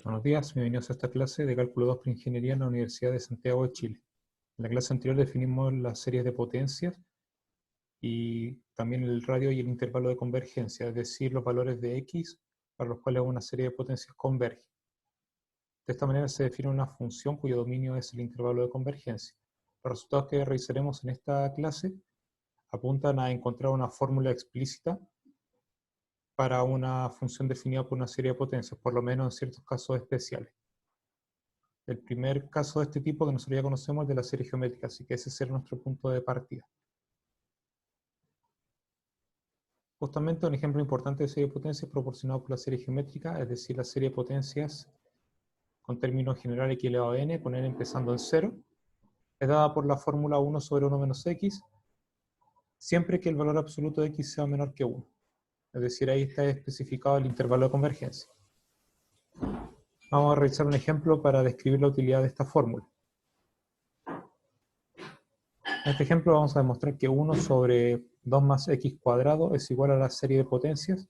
Buenos días, bienvenidos a esta clase de Cálculo 2 Preingeniería en la Universidad de Santiago de Chile. En la clase anterior definimos las series de potencias y también el radio y el intervalo de convergencia, es decir, los valores de x para los cuales una serie de potencias converge. De esta manera se define una función cuyo dominio es el intervalo de convergencia. Los resultados que revisaremos en esta clase apuntan a encontrar una fórmula explícita para una función definida por una serie de potencias, por lo menos en ciertos casos especiales. El primer caso de este tipo que nosotros ya conocemos es de la serie geométrica, así que ese será nuestro punto de partida. Justamente un ejemplo importante de serie de potencias proporcionado por la serie geométrica, es decir, la serie de potencias con término general x elevado a n, con n empezando en 0, es dada por la fórmula 1 sobre 1 menos x, siempre que el valor absoluto de x sea menor que 1. Es decir, ahí está especificado el intervalo de convergencia. Vamos a realizar un ejemplo para describir la utilidad de esta fórmula. En este ejemplo vamos a demostrar que 1 sobre 2 más x cuadrado es igual a la serie de potencias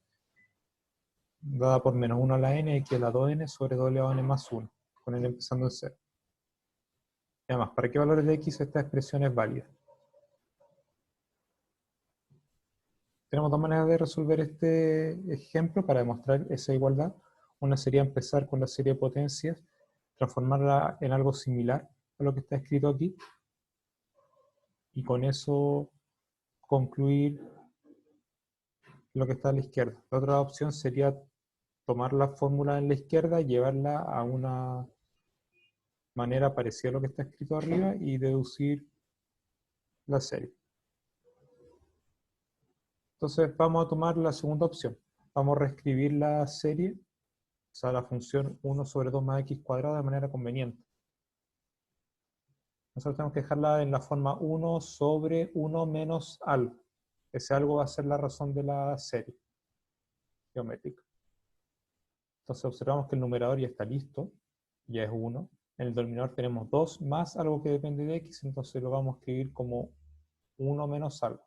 dada por menos 1 a la n, x a la 2n sobre 2 elevado a n más 1, con n empezando en 0. Y además, ¿para qué valores de x esta expresión es válida? Tenemos dos maneras de resolver este ejemplo para demostrar esa igualdad. Una sería empezar con la serie de potencias, transformarla en algo similar a lo que está escrito aquí, y con eso concluir lo que está a la izquierda. La otra opción sería tomar la fórmula en la izquierda y llevarla a una manera parecida a lo que está escrito arriba y deducir la serie. Entonces vamos a tomar la segunda opción. Vamos a reescribir la serie, o sea, la función 1 sobre 2 más x cuadrado de manera conveniente. Nosotros tenemos que dejarla en la forma 1 sobre 1 menos algo. Ese algo va a ser la razón de la serie geométrica. Entonces observamos que el numerador ya está listo, ya es 1. En el denominador tenemos 2 más algo que depende de x, entonces lo vamos a escribir como 1 menos algo.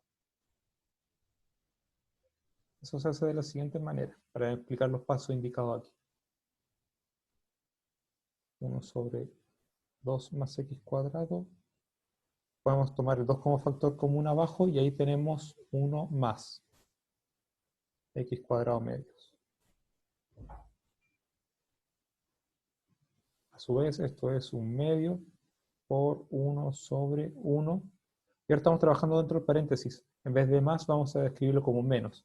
Eso se hace de la siguiente manera, para explicar los pasos indicados aquí. 1 sobre 2 más x cuadrado. Podemos tomar el 2 como factor común abajo y ahí tenemos 1 más x cuadrado medios. A su vez, esto es un medio por 1 sobre 1. Y ahora estamos trabajando dentro del paréntesis. En vez de más, vamos a escribirlo como menos.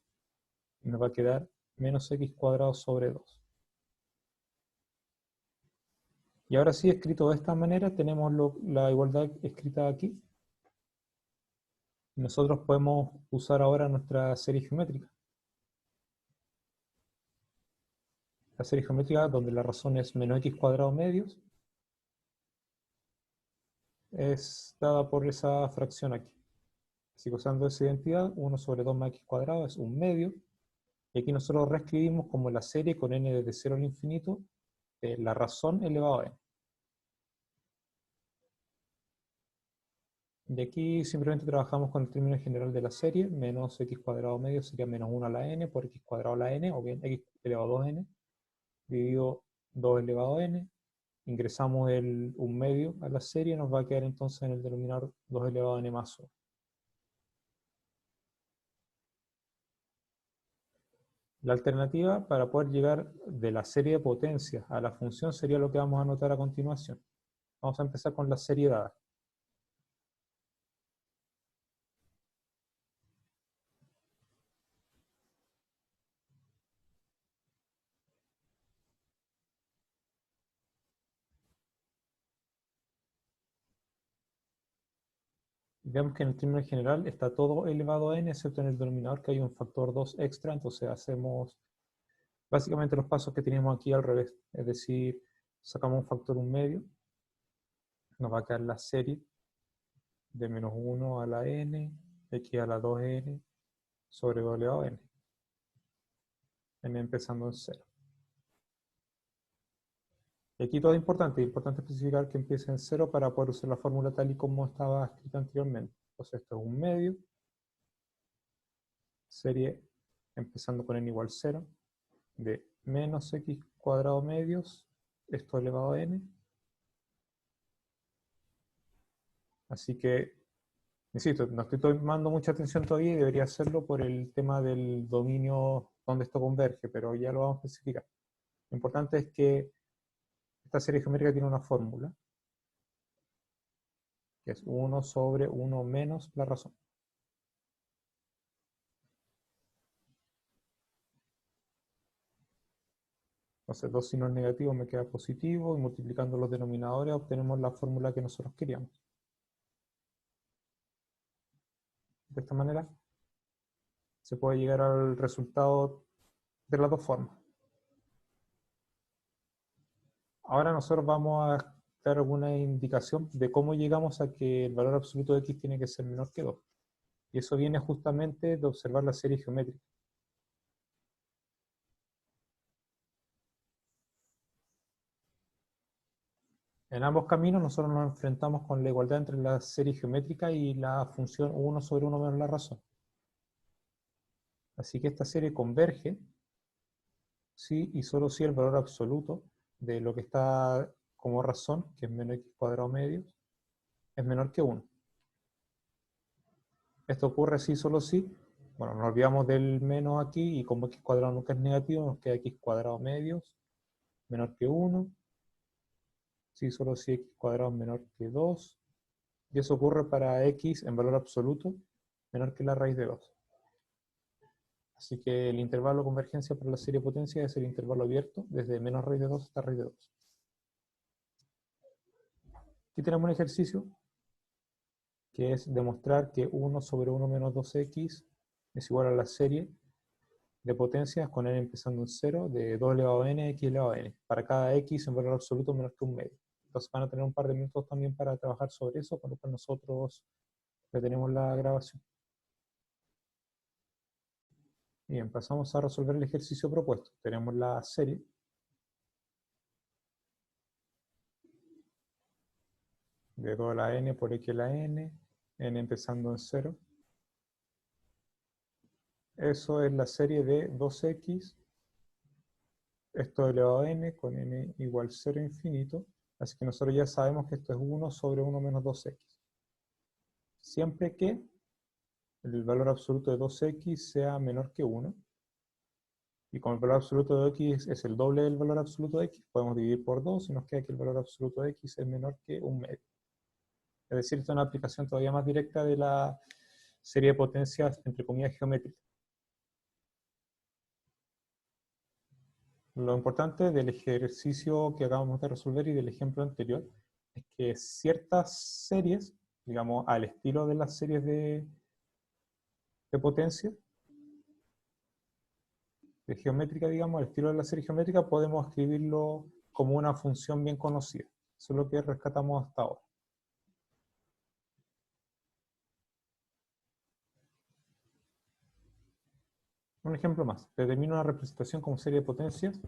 Y nos va a quedar menos x cuadrado sobre 2. Y ahora sí, escrito de esta manera, tenemos la igualdad escrita aquí. Nosotros podemos usar ahora nuestra serie geométrica. La serie geométrica, donde la razón es menos x cuadrado medios, es dada por esa fracción aquí. Así que usando esa identidad, 1 sobre 2 más x cuadrado es un medio. Y aquí nosotros reescribimos como la serie con n desde 0 al infinito, la razón elevado a n. De aquí simplemente trabajamos con el término general de la serie, menos x cuadrado medio sería menos 1 a la n por x cuadrado a la n, o bien x elevado a 2n, dividido 2 elevado a n. Ingresamos un medio a la serie, nos va a quedar entonces en el denominador 2 elevado a n más 1. La alternativa para poder llegar de la serie de potencias a la función sería lo que vamos a anotar a continuación. Vamos a empezar con la serie dada. Vemos que en el término general está todo elevado a n, excepto en el denominador que hay un factor 2 extra, entonces hacemos básicamente los pasos que teníamos aquí al revés, es decir, sacamos un factor 1 medio, nos va a quedar la serie de menos 1 a la n, x a la 2n, sobre 2 elevado a n, n empezando en 0. Y aquí todo es importante especificar que empiece en 0 para poder usar la fórmula tal y como estaba escrita anteriormente. Entonces esto es un medio, serie empezando con n igual 0, de menos x cuadrado medios esto elevado a n. Así que, insisto, no estoy tomando mucha atención todavía y debería hacerlo por el tema del dominio donde esto converge, pero ya lo vamos a especificar. Lo importante es que esta serie geométrica tiene una fórmula, que es 1 sobre 1 menos la razón. Entonces 2 signos negativos me queda positivo y multiplicando los denominadores obtenemos la fórmula que nosotros queríamos. De esta manera se puede llegar al resultado de las dos formas. Ahora nosotros vamos a dar alguna indicación de cómo llegamos a que el valor absoluto de x tiene que ser menor que 2. Y eso viene justamente de observar la serie geométrica. En ambos caminos nosotros nos enfrentamos con la igualdad entre la serie geométrica y la función 1 sobre 1 menos la razón. Así que esta serie converge si y solo si el valor absoluto de lo que está como razón, que es menos x cuadrado medios, es menor que 1. Esto ocurre si solo si, bueno, nos olvidamos del menos aquí y como x cuadrado nunca es negativo, nos queda x cuadrado medios menor que 1. Si solo si x cuadrado es menor que 2. Y eso ocurre para x en valor absoluto menor que la raíz de 2. Así que el intervalo de convergencia para la serie de potencia es el intervalo abierto desde menos raíz de 2 hasta raíz de 2. Aquí tenemos un ejercicio que es demostrar que 1 sobre 1 menos 2x es igual a la serie de potencias con n empezando en 0 de 2 elevado a n, x elevado a n, para cada x en valor absoluto menor que un medio. Entonces van a tener un par de minutos también para trabajar sobre eso, con lo cual nosotros detenemos la grabación. Bien, pasamos a resolver el ejercicio propuesto. Tenemos la serie de 2 a la n por x a la n empezando en 0. Eso es la serie de 2x, esto elevado a n, con n igual 0 infinito. Así que nosotros ya sabemos que esto es 1 sobre 1 menos 2x. Siempre que el valor absoluto de 2x sea menor que 1. Y como el valor absoluto de x es el doble del valor absoluto de x, podemos dividir por 2 y nos queda que el valor absoluto de x es menor que un medio. Es decir, esta es una aplicación todavía más directa de la serie de potencias, entre comillas, geométricas. Lo importante del ejercicio que acabamos de resolver y del ejemplo anterior es que ciertas series, digamos, al estilo de las series de potencia, de geométrica, digamos, al estilo de la serie geométrica, podemos escribirlo como una función bien conocida. Eso es lo que rescatamos hasta ahora. Un ejemplo más. Determino una representación como serie de potencias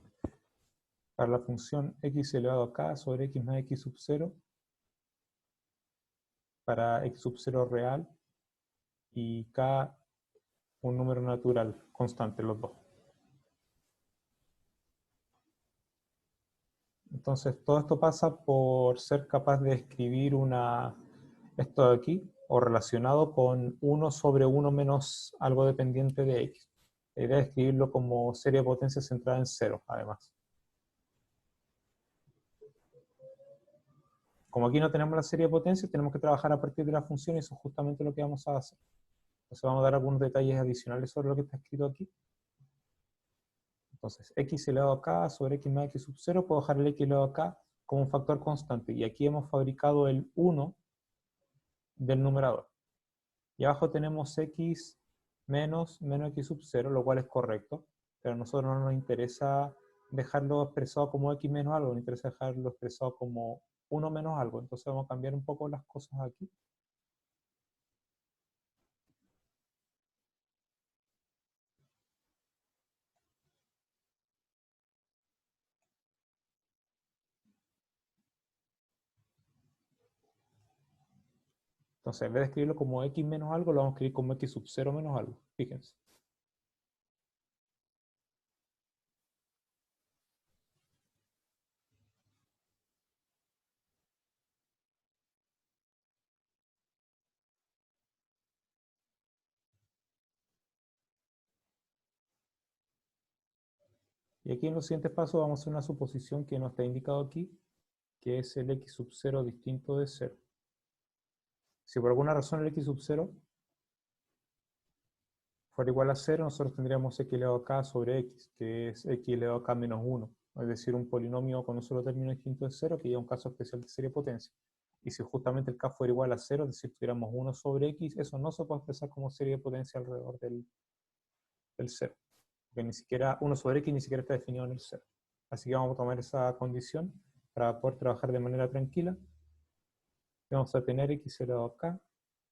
para la función x elevado a k sobre x más x sub 0 para x sub 0 real y k un número natural constante, los dos. Entonces, todo esto pasa por ser capaz de escribir esto de aquí, o relacionado con 1 sobre 1 menos algo dependiente de x. La idea es escribirlo como serie de potencias centrada en 0, además. Como aquí no tenemos la serie de potencias, tenemos que trabajar a partir de la función y eso es justamente lo que vamos a hacer. Entonces vamos a dar algunos detalles adicionales sobre lo que está escrito aquí. Entonces, x elevado a k sobre x más x sub 0, puedo dejar el x elevado a k como un factor constante. Y aquí hemos fabricado el 1 del numerador. Y abajo tenemos x menos x sub 0, lo cual es correcto. Pero a nosotros no nos interesa dejarlo expresado como x menos algo, nos interesa dejarlo expresado como 1 menos algo. Entonces vamos a cambiar un poco las cosas aquí. Entonces, en vez de escribirlo como x menos algo, lo vamos a escribir como x sub 0 menos algo. Fíjense. Y aquí en los siguientes pasos vamos a hacer una suposición que no está indicado aquí, que es el x sub 0 distinto de 0. Si por alguna razón el x sub 0 fuera igual a 0, nosotros tendríamos x elevado a k sobre x, que es x elevado a k menos 1. Es decir, un polinomio con un solo término distinto de 0, que ya es un caso especial de serie de potencia. Y si justamente el k fuera igual a 0, es decir, tuviéramos 1 sobre x, eso no se puede expresar como serie de potencia alrededor del 0. Porque ni siquiera 1 sobre x ni siquiera está definido en el 0. Así que vamos a tomar esa condición para poder trabajar de manera tranquila. Y vamos a tener x elevado a k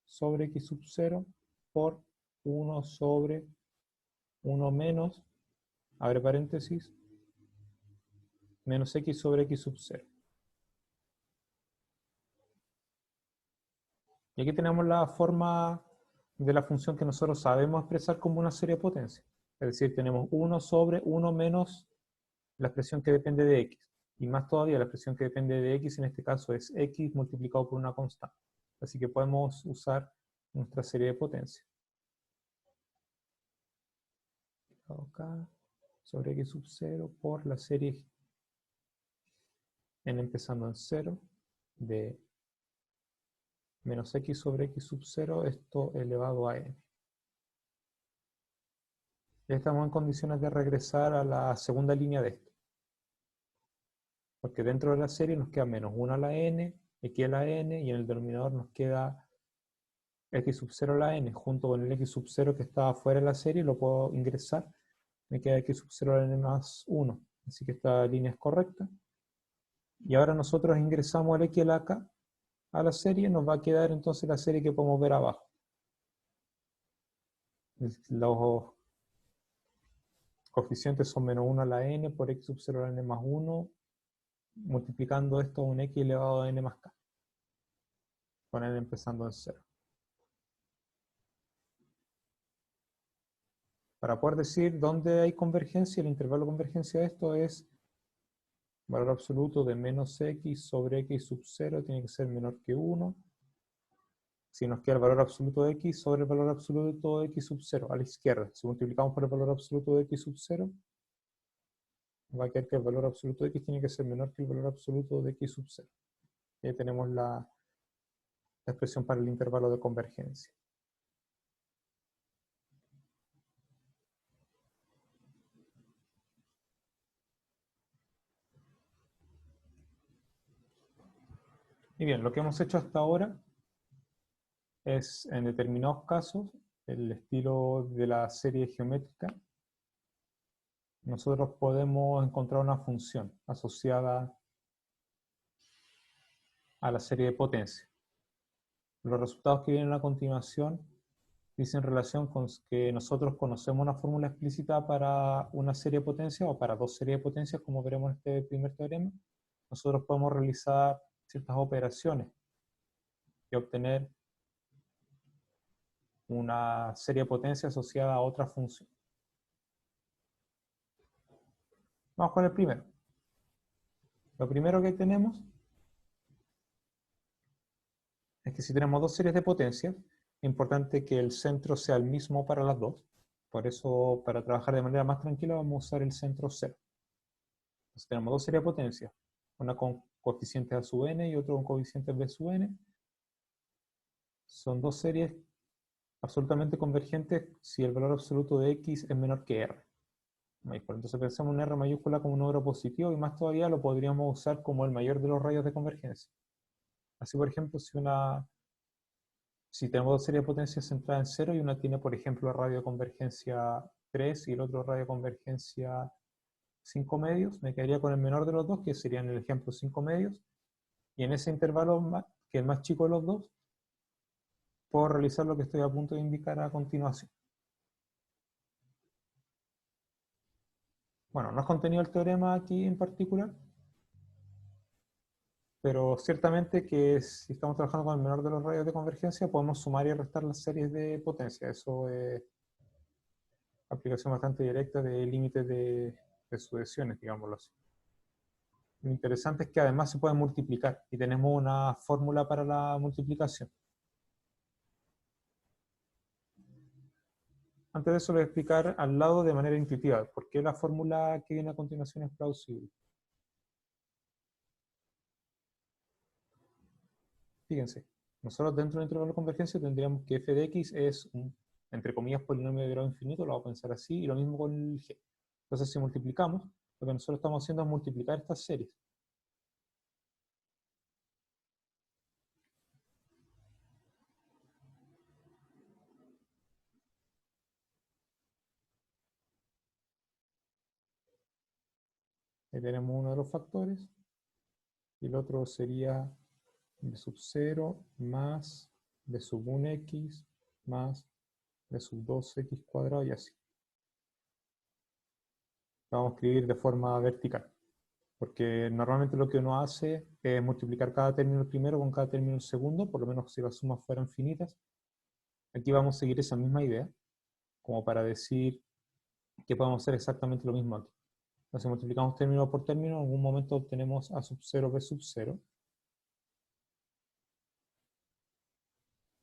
sobre x sub 0 por 1 sobre 1 menos, abre paréntesis, menos x sobre x sub 0. Y aquí tenemos la forma de la función que nosotros sabemos expresar como una serie de potencias. Es decir, tenemos 1 sobre 1 menos la expresión que depende de x. Y más todavía, la expresión que depende de x en este caso es x multiplicado por una constante. Así que podemos usar nuestra serie de potencias. Acá, sobre x sub 0 por la serie n empezando en 0 de menos x sobre x sub 0, esto elevado a n. Ya estamos en condiciones de regresar a la segunda línea de esto. Porque dentro de la serie nos queda menos 1 a la n, x a la n, y en el denominador nos queda x sub 0 a la n, junto con el x sub 0 que estaba fuera de la serie, lo puedo ingresar, me queda x sub 0 a la n más 1. Así que esta línea es correcta. Y ahora nosotros ingresamos el x a la k a la serie, nos va a quedar entonces la serie que podemos ver abajo. Los coeficientes son menos 1 a la n por x sub 0 a la n más 1, multiplicando esto a un x elevado a n más k, con n empezando en 0. Para poder decir dónde hay convergencia, el intervalo de convergencia de esto es valor absoluto de menos x sobre x sub 0 tiene que ser menor que 1. Si nos queda el valor absoluto de x sobre el valor absoluto de x sub 0 a la izquierda, si multiplicamos por el valor absoluto de x sub 0, va a quedar que el valor absoluto de x tiene que ser menor que el valor absoluto de x sub 0. Y ahí tenemos la expresión para el intervalo de convergencia. Y bien, lo que hemos hecho hasta ahora es, en determinados casos, el estilo de la serie geométrica, nosotros podemos encontrar una función asociada a la serie de potencia. Los resultados que vienen a continuación dicen relación con que nosotros conocemos una fórmula explícita para una serie de potencias o para dos series de potencias, como veremos en este primer teorema. Nosotros podemos realizar ciertas operaciones y obtener una serie de potencias asociada a otra función. Vamos con el primero. Lo primero que tenemos es que si tenemos dos series de potencias, es importante que el centro sea el mismo para las dos. Por eso, para trabajar de manera más tranquila, vamos a usar el centro 0. Entonces tenemos dos series de potencias, una con coeficientes a sub n y otra con coeficientes b sub n. Son dos series absolutamente convergentes si el valor absoluto de x es menor que r. Entonces pensamos en r mayúscula como un número positivo y más todavía lo podríamos usar como el mayor de los radios de convergencia. Así, por ejemplo, si tenemos dos series de potencias centradas en 0 y una tiene, por ejemplo, el radio de convergencia 3 y el otro radio de convergencia 5 medios, me quedaría con el menor de los dos, que sería en el ejemplo 5 medios, y en ese intervalo, que es el más chico de los dos, puedo realizar lo que estoy a punto de indicar a continuación. Bueno, no es contenido el teorema aquí en particular, pero ciertamente que si estamos trabajando con el menor de los radios de convergencia, podemos sumar y restar las series de potencia. Eso es aplicación bastante directa de límites de sucesiones, digámoslo así. Lo interesante es que además se puede multiplicar y tenemos una fórmula para la multiplicación. Antes de eso, les voy a explicar al lado de manera intuitiva por qué la fórmula que viene a continuación es plausible. Fíjense, nosotros dentro del intervalo de convergencia tendríamos que f de x es un, entre comillas, polinomio de grado infinito, lo vamos a pensar así, y lo mismo con el g. Entonces, si multiplicamos, lo que nosotros estamos haciendo es multiplicar estas series. Ahí tenemos uno de los factores, y el otro sería b sub 0 más b sub 1x más b sub 2x cuadrado y así. Lo vamos a escribir de forma vertical, porque normalmente lo que uno hace es multiplicar cada término primero con cada término segundo, por lo menos si las sumas fueran finitas. Aquí vamos a seguir esa misma idea, como para decir que podemos hacer exactamente lo mismo aquí. Entonces, si multiplicamos término por término, en algún momento obtenemos a sub 0 b sub 0,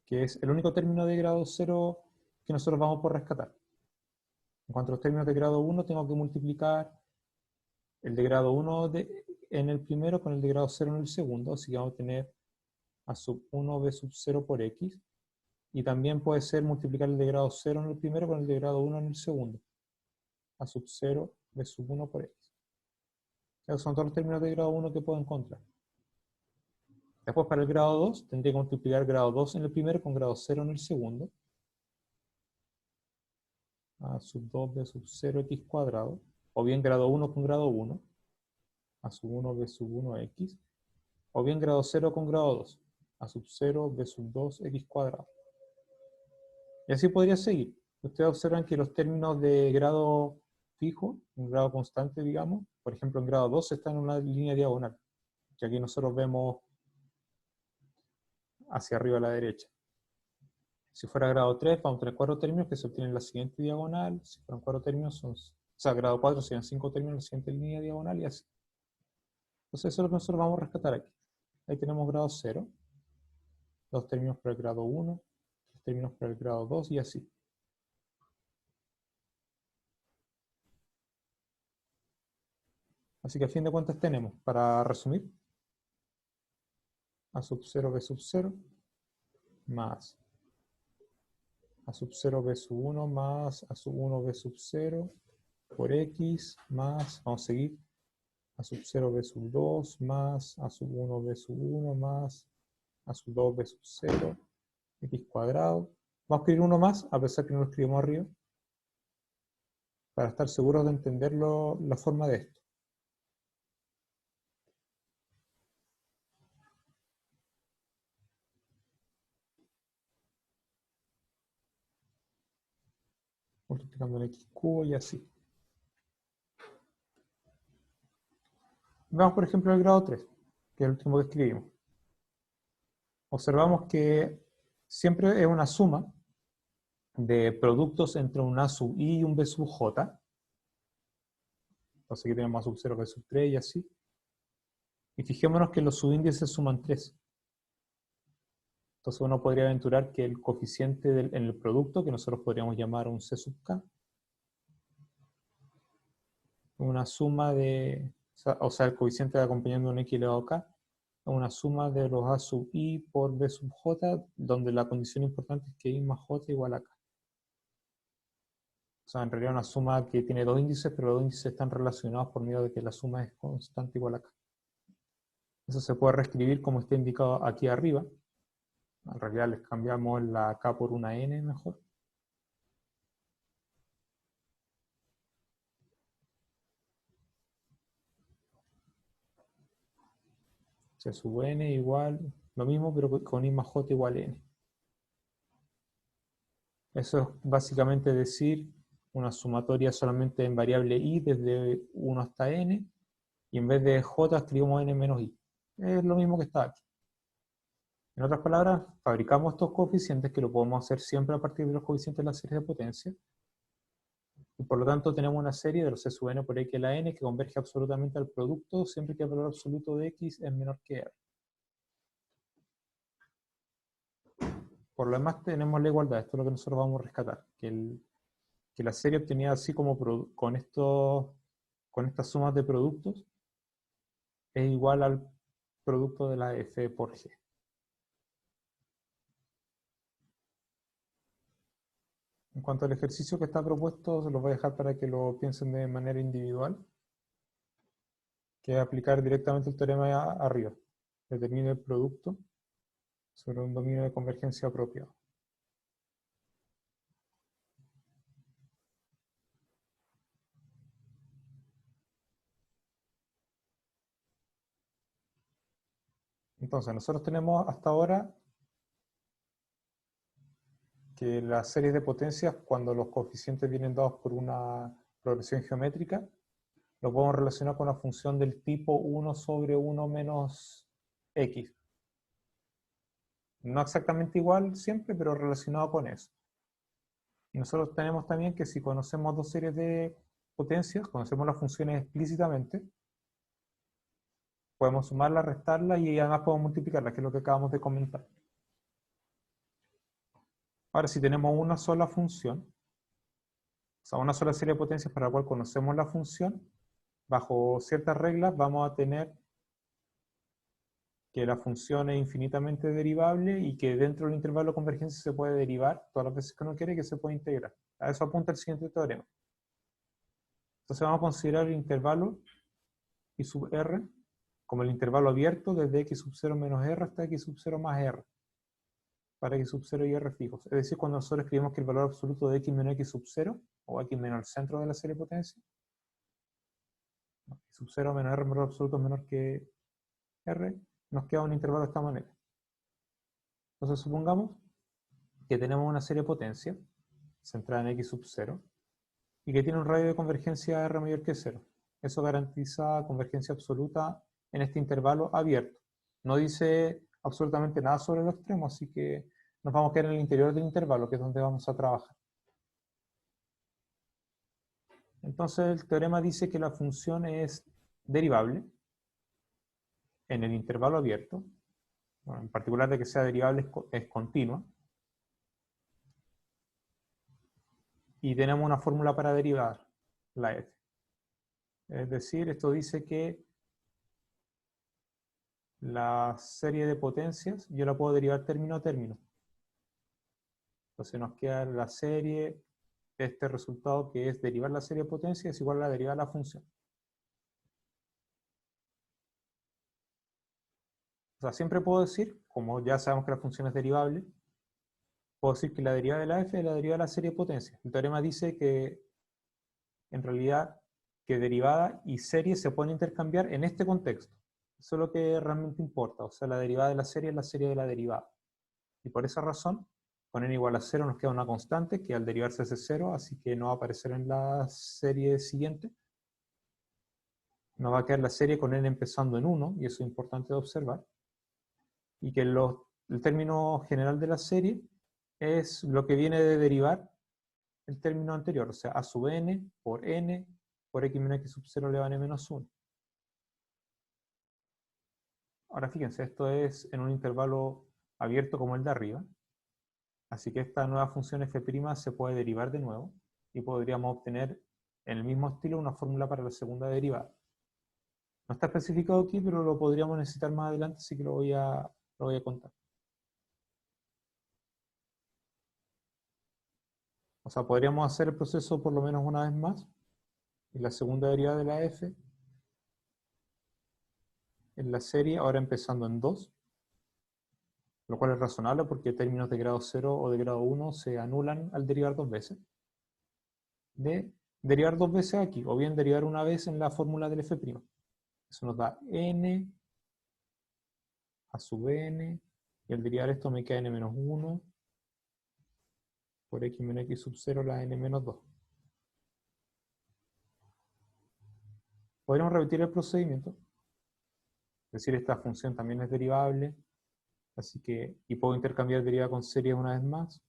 que es el único término de grado 0 que nosotros vamos por rescatar. En cuanto a los términos de grado 1, tengo que multiplicar el de grado 1 en el primero con el de grado 0 en el segundo, así que vamos a tener a sub 1 b sub 0 por x, y también puede ser multiplicar el de grado 0 en el primero con el de grado 1 en el segundo, a sub 0 b sub 1 por x. Esos son todos los términos de grado 1 que puedo encontrar. Después, para el grado 2, tendría que multiplicar grado 2 en el primero con grado 0 en el segundo, a sub 2 b sub 0 x cuadrado, o bien grado 1 con grado 1, a sub 1 b sub 1 x, o bien grado 0 con grado 2, a sub 0 b sub 2 x cuadrado. Y así podría seguir. Ustedes observan que los términos de grado fijo, un grado constante, digamos, por ejemplo en grado 2 están en una línea diagonal, que aquí nosotros vemos hacia arriba a la derecha. Si fuera grado 3, vamos a tener 4 términos que se obtienen en la siguiente diagonal. Si fueran 4 términos, o sea, grado 4 serían 5 términos en la siguiente línea diagonal y así. Entonces eso es lo que nosotros vamos a rescatar aquí. Ahí tenemos grado 0, 2 términos para el grado 1, 3 términos para el grado 2 y así. Así que a fin de cuentas tenemos, para resumir, a sub 0 b sub 0 más a sub 0 b sub 1 más a sub 1 b sub 0 por x más, vamos a seguir, a sub 0 b sub 2 más a sub 1 b sub 1 más a sub 2 b sub 0 x cuadrado. Vamos a escribir uno más, a pesar que no lo escribimos arriba, para estar seguros de entender la forma de esto. Multiplicando en x cubo y así. Veamos por ejemplo el grado 3, que es el último que escribimos. Observamos que siempre es una suma de productos entre un A sub I y un B sub J. Entonces aquí tenemos A sub 0, B sub 3 y así. Y fijémonos que los subíndices suman 3. Entonces uno podría aventurar que el coeficiente en el producto, que nosotros podríamos llamar un C sub K, una suma de, o sea, el coeficiente de acompañando un X elevado a K, una suma de los A sub I por B sub J, donde la condición importante es que I más J igual a K. O sea, en realidad una suma que tiene dos índices, pero los dos índices están relacionados por medio de que la suma es constante igual a K. Eso se puede reescribir como está indicado aquí arriba. En realidad les cambiamos la K por una N mejor. C sub N igual, lo mismo, pero con I más J igual N. Eso es básicamente decir una sumatoria solamente en variable I desde 1 hasta N, y en vez de J escribimos N menos I. Es lo mismo que está aquí. En otras palabras, fabricamos estos coeficientes que lo podemos hacer siempre a partir de los coeficientes de las series de potencia. Y por lo tanto tenemos una serie de los C sub n por x a la n que converge absolutamente al producto siempre que el valor absoluto de x es menor que r. Por lo demás tenemos la igualdad, esto es lo que nosotros vamos a rescatar, que que la serie obtenida así como con estas sumas de productos es igual al producto de la f por g. En cuanto al ejercicio que está propuesto, se los voy a dejar para que lo piensen de manera individual, que es aplicar directamente el teorema arriba. Determine el producto sobre un dominio de convergencia apropiado. Entonces, nosotros tenemos hasta ahora que las series de potencias, cuando los coeficientes vienen dados por una progresión geométrica, lo podemos relacionar con una función del tipo 1 sobre 1 menos x. No exactamente igual siempre, pero relacionado con eso. Y nosotros tenemos también que si conocemos dos series de potencias, conocemos las funciones explícitamente, podemos sumarlas, restarlas y además podemos multiplicarlas, que es lo que acabamos de comentar. Ahora, si tenemos una sola función, o sea, una sola serie de potencias para la cual conocemos la función, bajo ciertas reglas vamos a tener que la función es infinitamente derivable y que dentro del intervalo de convergencia se puede derivar todas las veces que uno quiere y que se puede integrar. A eso apunta el siguiente teorema. Entonces vamos a considerar el intervalo I sub r como el intervalo abierto desde x sub 0 menos r hasta x sub 0 más r, para x sub 0 y r fijos. Es decir, cuando nosotros escribimos que el valor absoluto de x menos x sub 0, o x menos el centro de la serie de potencia, x sub 0 menos r valor absoluto es menor que r, nos queda un intervalo de esta manera. Entonces supongamos que tenemos una serie de potencia centrada en x sub 0 y que tiene un radio de convergencia r mayor que 0. Eso garantiza convergencia absoluta en este intervalo abierto. No dice absolutamente nada sobre los extremos, así que nos vamos a quedar en el interior del intervalo, que es donde vamos a trabajar. Entonces el teorema dice que la función es derivable en el intervalo abierto, bueno, en particular de que sea derivable es continua, y tenemos una fórmula para derivar la f. Es decir, esto dice que la serie de potencias yo la puedo derivar término a término. Entonces nos queda la serie, este resultado que es derivar la serie de potencias es igual a la derivada de la función. O sea, siempre puedo decir, como ya sabemos que la función es derivable, puedo decir que la derivada de la f es la derivada de la serie de potencias. El teorema dice que en realidad que derivada y serie se pueden intercambiar en este contexto. Eso es lo que realmente importa. O sea, la derivada de la serie es la serie de la derivada. Y por esa razón, con n igual a 0 nos queda una constante que al derivarse es 0, así que no va a aparecer en la serie siguiente. Nos va a quedar la serie con n empezando en 1, y eso es importante de observar. Y que el término general de la serie es lo que viene de derivar el término anterior, o sea, a sub n por x menos x sub 0 elevado a n menos 1. Ahora fíjense, esto es en un intervalo abierto como el de arriba, así que esta nueva función f' se puede derivar de nuevo, y podríamos obtener en el mismo estilo una fórmula para la segunda derivada. No está especificado aquí, pero lo podríamos necesitar más adelante, así que lo voy a contar. O sea, podríamos hacer el proceso por lo menos una vez más, y la segunda derivada de la f en la serie, ahora empezando en 2, lo cual es razonable porque términos de grado 0 o de grado 1 se anulan al derivar dos veces. De derivar dos veces aquí, o bien derivar una vez en la fórmula del f'. Eso nos da n a sub n, y al derivar esto me queda n menos 1 por x menos x sub 0 la n menos 2. Podríamos repetir el procedimiento. Es decir, esta función también es derivable, así que, y puedo intercambiar derivada con serie una vez más.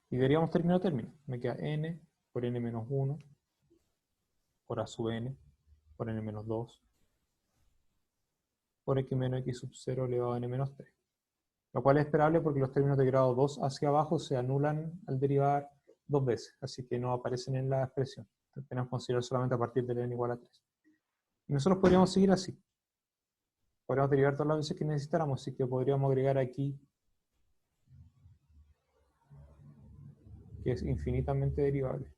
Y derivamos término a término. Me queda n por n menos 1 por a sub n por n menos 2 por x menos x sub 0 elevado a n menos 3. lo cual es esperable porque los términos de grado 2 hacia abajo se anulan al derivar dos veces, así que no aparecen en la expresión. Entonces, tenemos que considerar solamente a partir de n igual a 3. Y nosotros podríamos seguir así. Podríamos derivar todas las veces que necesitáramos, así que podríamos agregar aquí que es infinitamente derivable.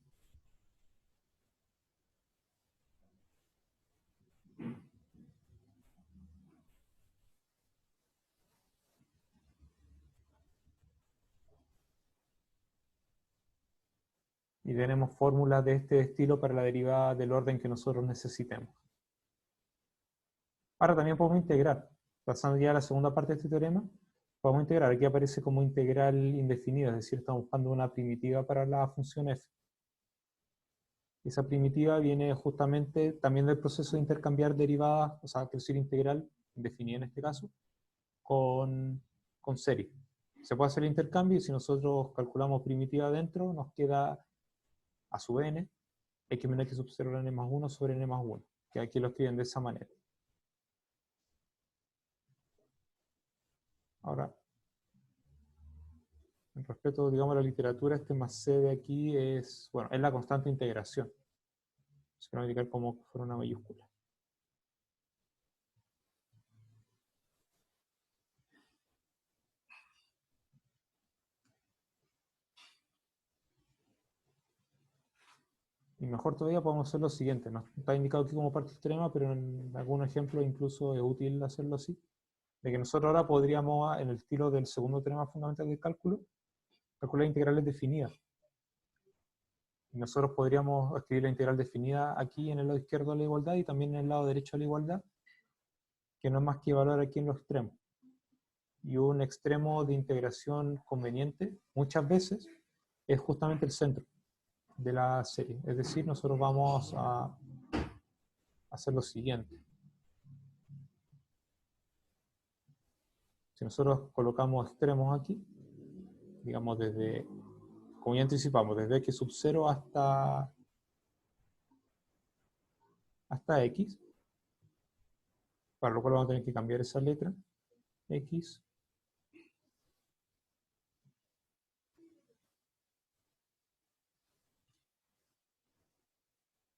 Y tenemos fórmulas de este estilo para la derivada del orden que nosotros necesitemos. Ahora también podemos integrar. Pasando ya a la segunda parte de este teorema, podemos integrar. Aquí aparece como integral indefinida, es decir, estamos buscando una primitiva para la función f. Esa primitiva viene justamente también del proceso de intercambiar derivadas, o sea, quiero decir integral, indefinida en este caso, con serie. Se puede hacer el intercambio y si nosotros calculamos primitiva adentro, nos queda a sub n, x menos x sub 0 n más 1 sobre n más 1, que aquí lo escriben de esa manera. Ahora, en respecto, digamos, a la literatura, este más c de aquí es, bueno, es la constante integración. Se va a indicar como si fuera una mayúscula. Y mejor todavía podemos hacer lo siguiente, no está indicado aquí como parte extrema, pero en algún ejemplo incluso es útil hacerlo así, de que nosotros ahora podríamos, en el estilo del segundo teorema fundamental del cálculo, calcular integrales definidas. Y nosotros podríamos escribir la integral definida aquí en el lado izquierdo de la igualdad y también en el lado derecho de la igualdad, que no es más que evaluar aquí en los extremos. Y un extremo de integración conveniente, muchas veces, es justamente el centro de la serie. Es decir, nosotros vamos a hacer lo siguiente. Si nosotros colocamos extremos aquí, digamos desde, como ya anticipamos, desde x sub 0 hasta x, para lo cual vamos a tener que cambiar esa letra, x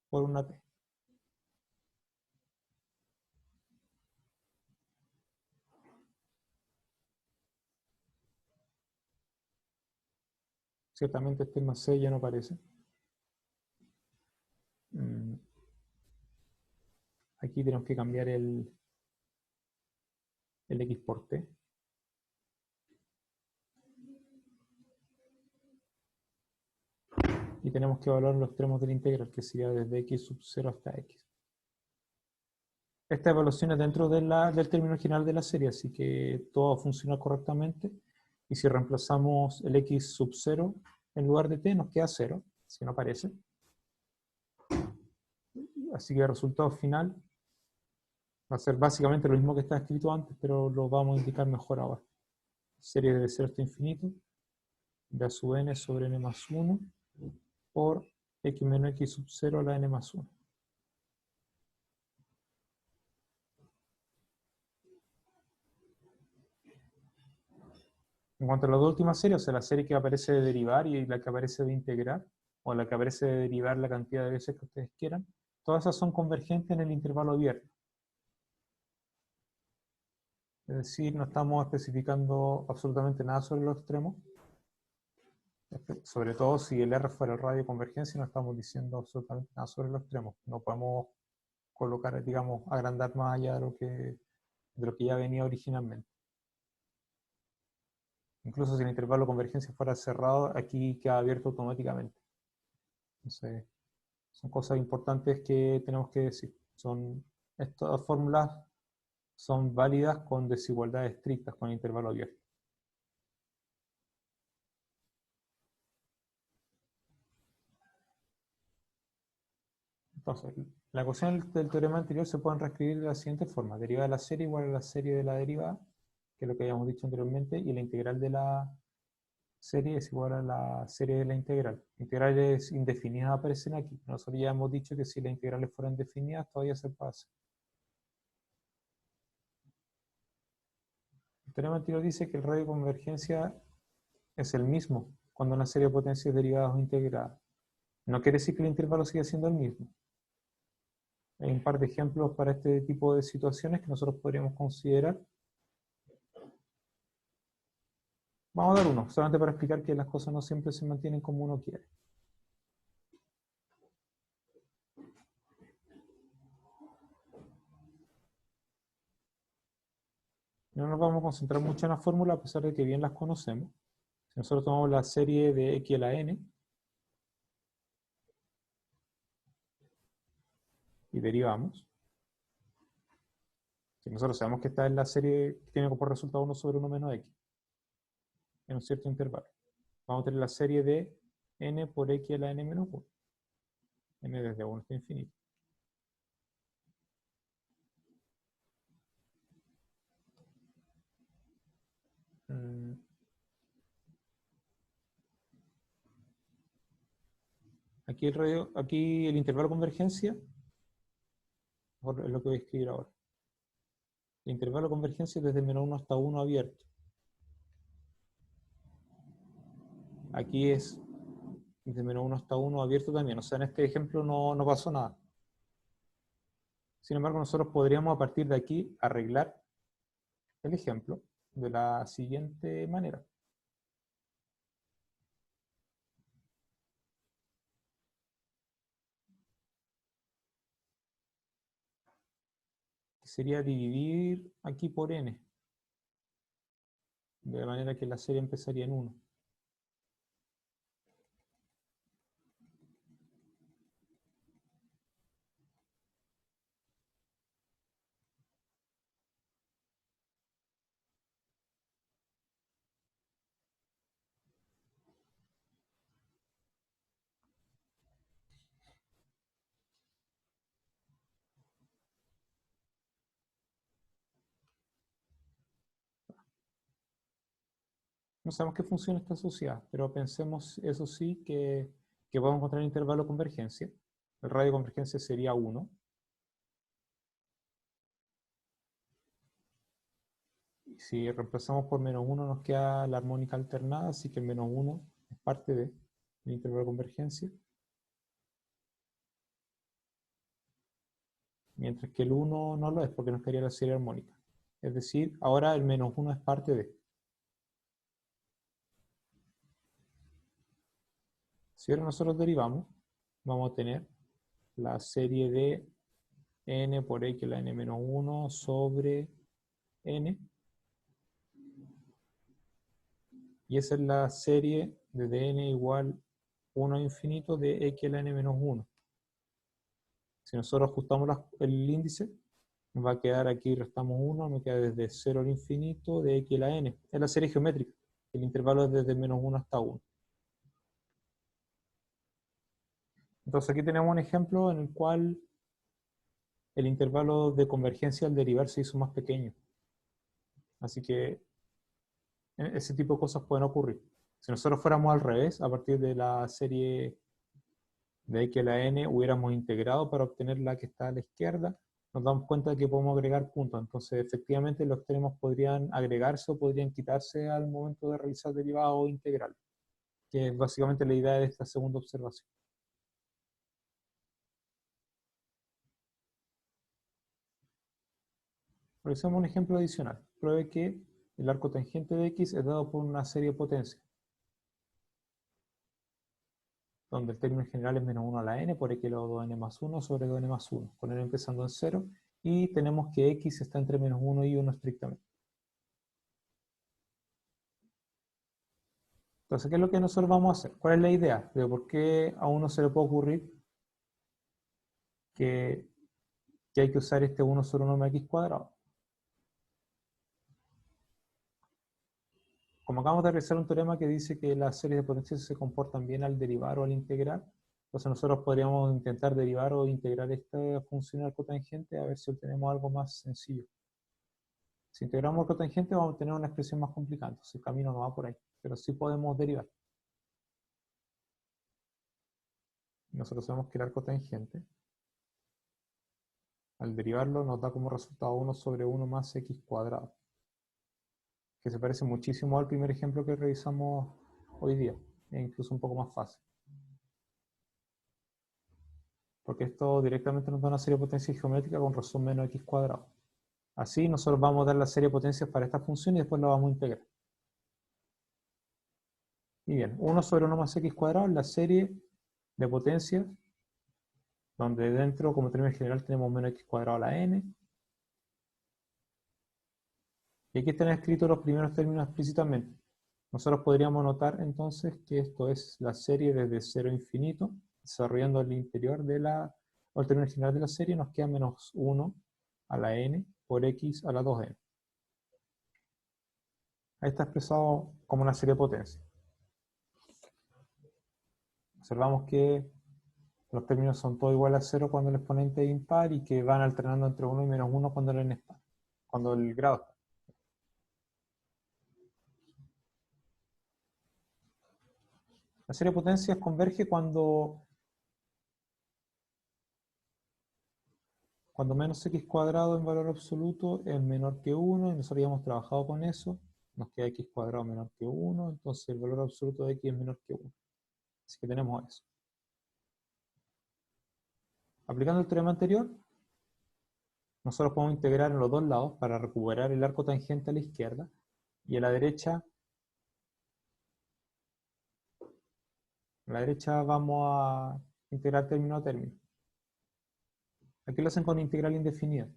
por una t. Ciertamente este más c ya no aparece. Aquí tenemos que cambiar el x por t. Y tenemos que evaluar los extremos de la integral, que sería desde x sub 0 hasta x. Esta evaluación es dentro del término general de la serie, así que todo funciona correctamente. Y si reemplazamos el x sub 0 en lugar de t, nos queda 0, si no aparece. Así que el resultado final va a ser básicamente lo mismo que está escrito antes, pero lo vamos a indicar mejor ahora. Serie de 0 hasta infinito, de a sub n sobre n más 1, por x menos x sub 0 a la n más 1. En cuanto a las dos últimas series, o sea, la serie que aparece de derivar y la que aparece de integrar, o la que aparece de derivar la cantidad de veces que ustedes quieran, todas esas son convergentes en el intervalo abierto. Es decir, no estamos especificando absolutamente nada sobre los extremos. Sobre todo si el R fuera el radio de convergencia, no estamos diciendo absolutamente nada sobre los extremos. No podemos colocar, digamos, agrandar más allá de lo que ya venía originalmente. Incluso si el intervalo de convergencia fuera cerrado, aquí queda abierto automáticamente. Entonces, son cosas importantes que tenemos que decir. Estas fórmulas son válidas con desigualdades estrictas, con intervalo abierto. Entonces, la ecuación del teorema anterior se pueden reescribir de la siguiente forma. Derivada de la serie igual a la serie de la derivada, que es lo que habíamos dicho anteriormente, y la integral de la serie es igual a la serie de la integral. Integrales indefinidas aparecen aquí. Nosotros ya hemos dicho que si las integrales fueran definidas, todavía se puede hacer. El teorema anterior dice que el radio de convergencia es el mismo cuando una serie de potencias derivadas o integradas. No quiere decir que el intervalo siga siendo el mismo. Hay un par de ejemplos para este tipo de situaciones que nosotros podríamos considerar. Vamos a dar uno, solamente para explicar que las cosas no siempre se mantienen como uno quiere. No nos vamos a concentrar mucho en la fórmula, a pesar de que bien las conocemos. Si nosotros tomamos la serie de x a la n y derivamos, si nosotros sabemos que esta es la serie que tiene como resultado 1 sobre 1 menos x en un cierto intervalo, vamos a tener la serie de n por x a la n menos 1, n desde 1 hasta infinito. Aquí el intervalo de convergencia es lo que voy a escribir ahora. El intervalo de convergencia es desde menos 1 hasta 1 abierto. Aquí es desde menos 1 hasta 1 abierto también. O sea, en este ejemplo no pasó nada. Sin embargo, nosotros podríamos a partir de aquí arreglar el ejemplo de la siguiente manera. Que sería dividir aquí por n. De manera que la serie empezaría en 1. No sabemos qué función está asociada, pero pensemos, eso sí, que podemos encontrar el intervalo de convergencia. El radio de convergencia sería 1. Y si reemplazamos por menos 1 nos queda la armónica alternada, así que el menos 1 es parte del intervalo de convergencia. Mientras que el 1 no lo es, porque nos quedaría la serie armónica. Es decir, ahora el menos 1 es parte de. Si ahora nosotros derivamos, vamos a tener la serie de n por x a la n menos 1 sobre n. Y esa es la serie desde n igual 1 a infinito de x a la n menos 1. Si nosotros ajustamos el índice, nos va a quedar aquí, restamos 1, me queda desde 0 al infinito de x a la n. Es la serie geométrica. El intervalo es desde menos 1 hasta 1. Entonces aquí tenemos un ejemplo en el cual el intervalo de convergencia al derivar se hizo más pequeño. Así que ese tipo de cosas pueden ocurrir. Si nosotros fuéramos al revés, a partir de la serie de x a la n hubiéramos integrado para obtener la que está a la izquierda, nos damos cuenta de que podemos agregar puntos. Entonces, efectivamente, los extremos podrían agregarse o podrían quitarse al momento de realizar derivados o integrales, que es básicamente la idea de esta segunda observación. Realizamos un ejemplo adicional. Pruebe que el arco tangente de x es dado por una serie de potencias, donde el término general es menos 1 a la n por x elevado a 2n más 1 sobre 2n más 1, con n empezando en 0, y tenemos que x está entre menos 1 y 1 estrictamente. Entonces, ¿qué es lo que nosotros vamos a hacer? ¿Cuál es la idea? De por qué a uno se le puede ocurrir que, hay que usar este 1 sobre 1 más x cuadrado. Como acabamos de realizar un teorema que dice que las series de potencias se comportan bien al derivar o al integrar, entonces nosotros podríamos intentar derivar o integrar esta función al cotangente a ver si obtenemos algo más sencillo. Si integramos el cotangente vamos a tener una expresión más complicada, entonces el camino no va por ahí, pero sí podemos derivar. Nosotros sabemos que el arco tangente, al derivarlo, nos da como resultado 1 sobre 1 más x cuadrado. que se parece muchísimo al primer ejemplo que revisamos hoy día, e incluso un poco más fácil. Porque esto directamente nos da una serie de potencias geométricas con razón menos x cuadrado. Así nosotros vamos a dar la serie de potencias para esta función y después la vamos a integrar. Y bien, 1 sobre 1 más x cuadrado es la serie de potencias donde dentro, como término general, tenemos menos x cuadrado a la n. Y aquí están escritos los primeros términos explícitamente. Nosotros podríamos notar entonces que esto es la serie desde 0 a infinito, desarrollando el interior de o el término general de la serie, nos queda menos 1 a la n por x a la 2n. Ahí está expresado como una serie de potencias. Observamos que los términos son todos iguales a 0 cuando el exponente es impar y que van alternando entre 1 y menos 1 cuando el n es par, cuando el grado es par. La serie de potencias converge cuando menos x cuadrado en valor absoluto es menor que 1, y nosotros ya hemos trabajado con eso, nos queda x cuadrado menor que 1, entonces el valor absoluto de x es menor que 1. Así que tenemos eso. Aplicando el teorema anterior, nosotros podemos integrar en los dos lados para recuperar el arco tangente a la izquierda, y a la derecha vamos a integrar término a término. Aquí lo hacen con integral indefinida,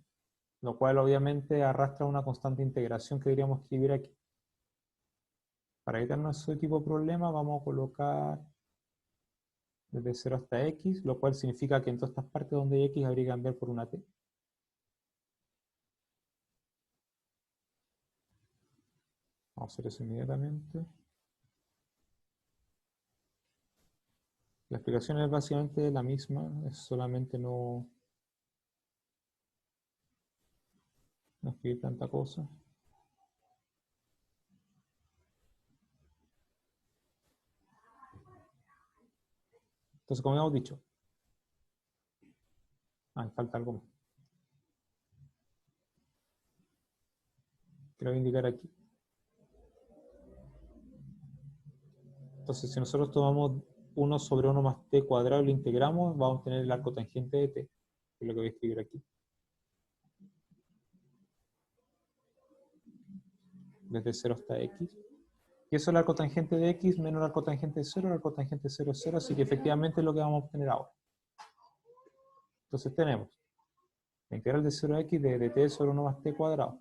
lo cual obviamente arrastra una constante de integración que deberíamos escribir aquí. Para evitarnos ese tipo de problema, vamos a colocar desde 0 hasta x, lo cual significa que en todas estas partes donde hay x habría que cambiar por una t. Vamos a hacer eso inmediatamente. La explicación es básicamente la misma, es solamente no escribir tanta cosa. Entonces, como hemos dicho, falta algo más. Que lo voy a indicar aquí. Entonces, si nosotros tomamos 1 sobre 1 más t cuadrado y lo integramos, vamos a tener el arco tangente de t, que es lo que voy a escribir aquí. Desde 0 hasta x. Y eso es el arco tangente de x menos el arco tangente de 0, el arco tangente de 0 es 0, así que efectivamente es lo que vamos a obtener ahora. Entonces tenemos la integral de 0 a x de t sobre 1 más t cuadrado.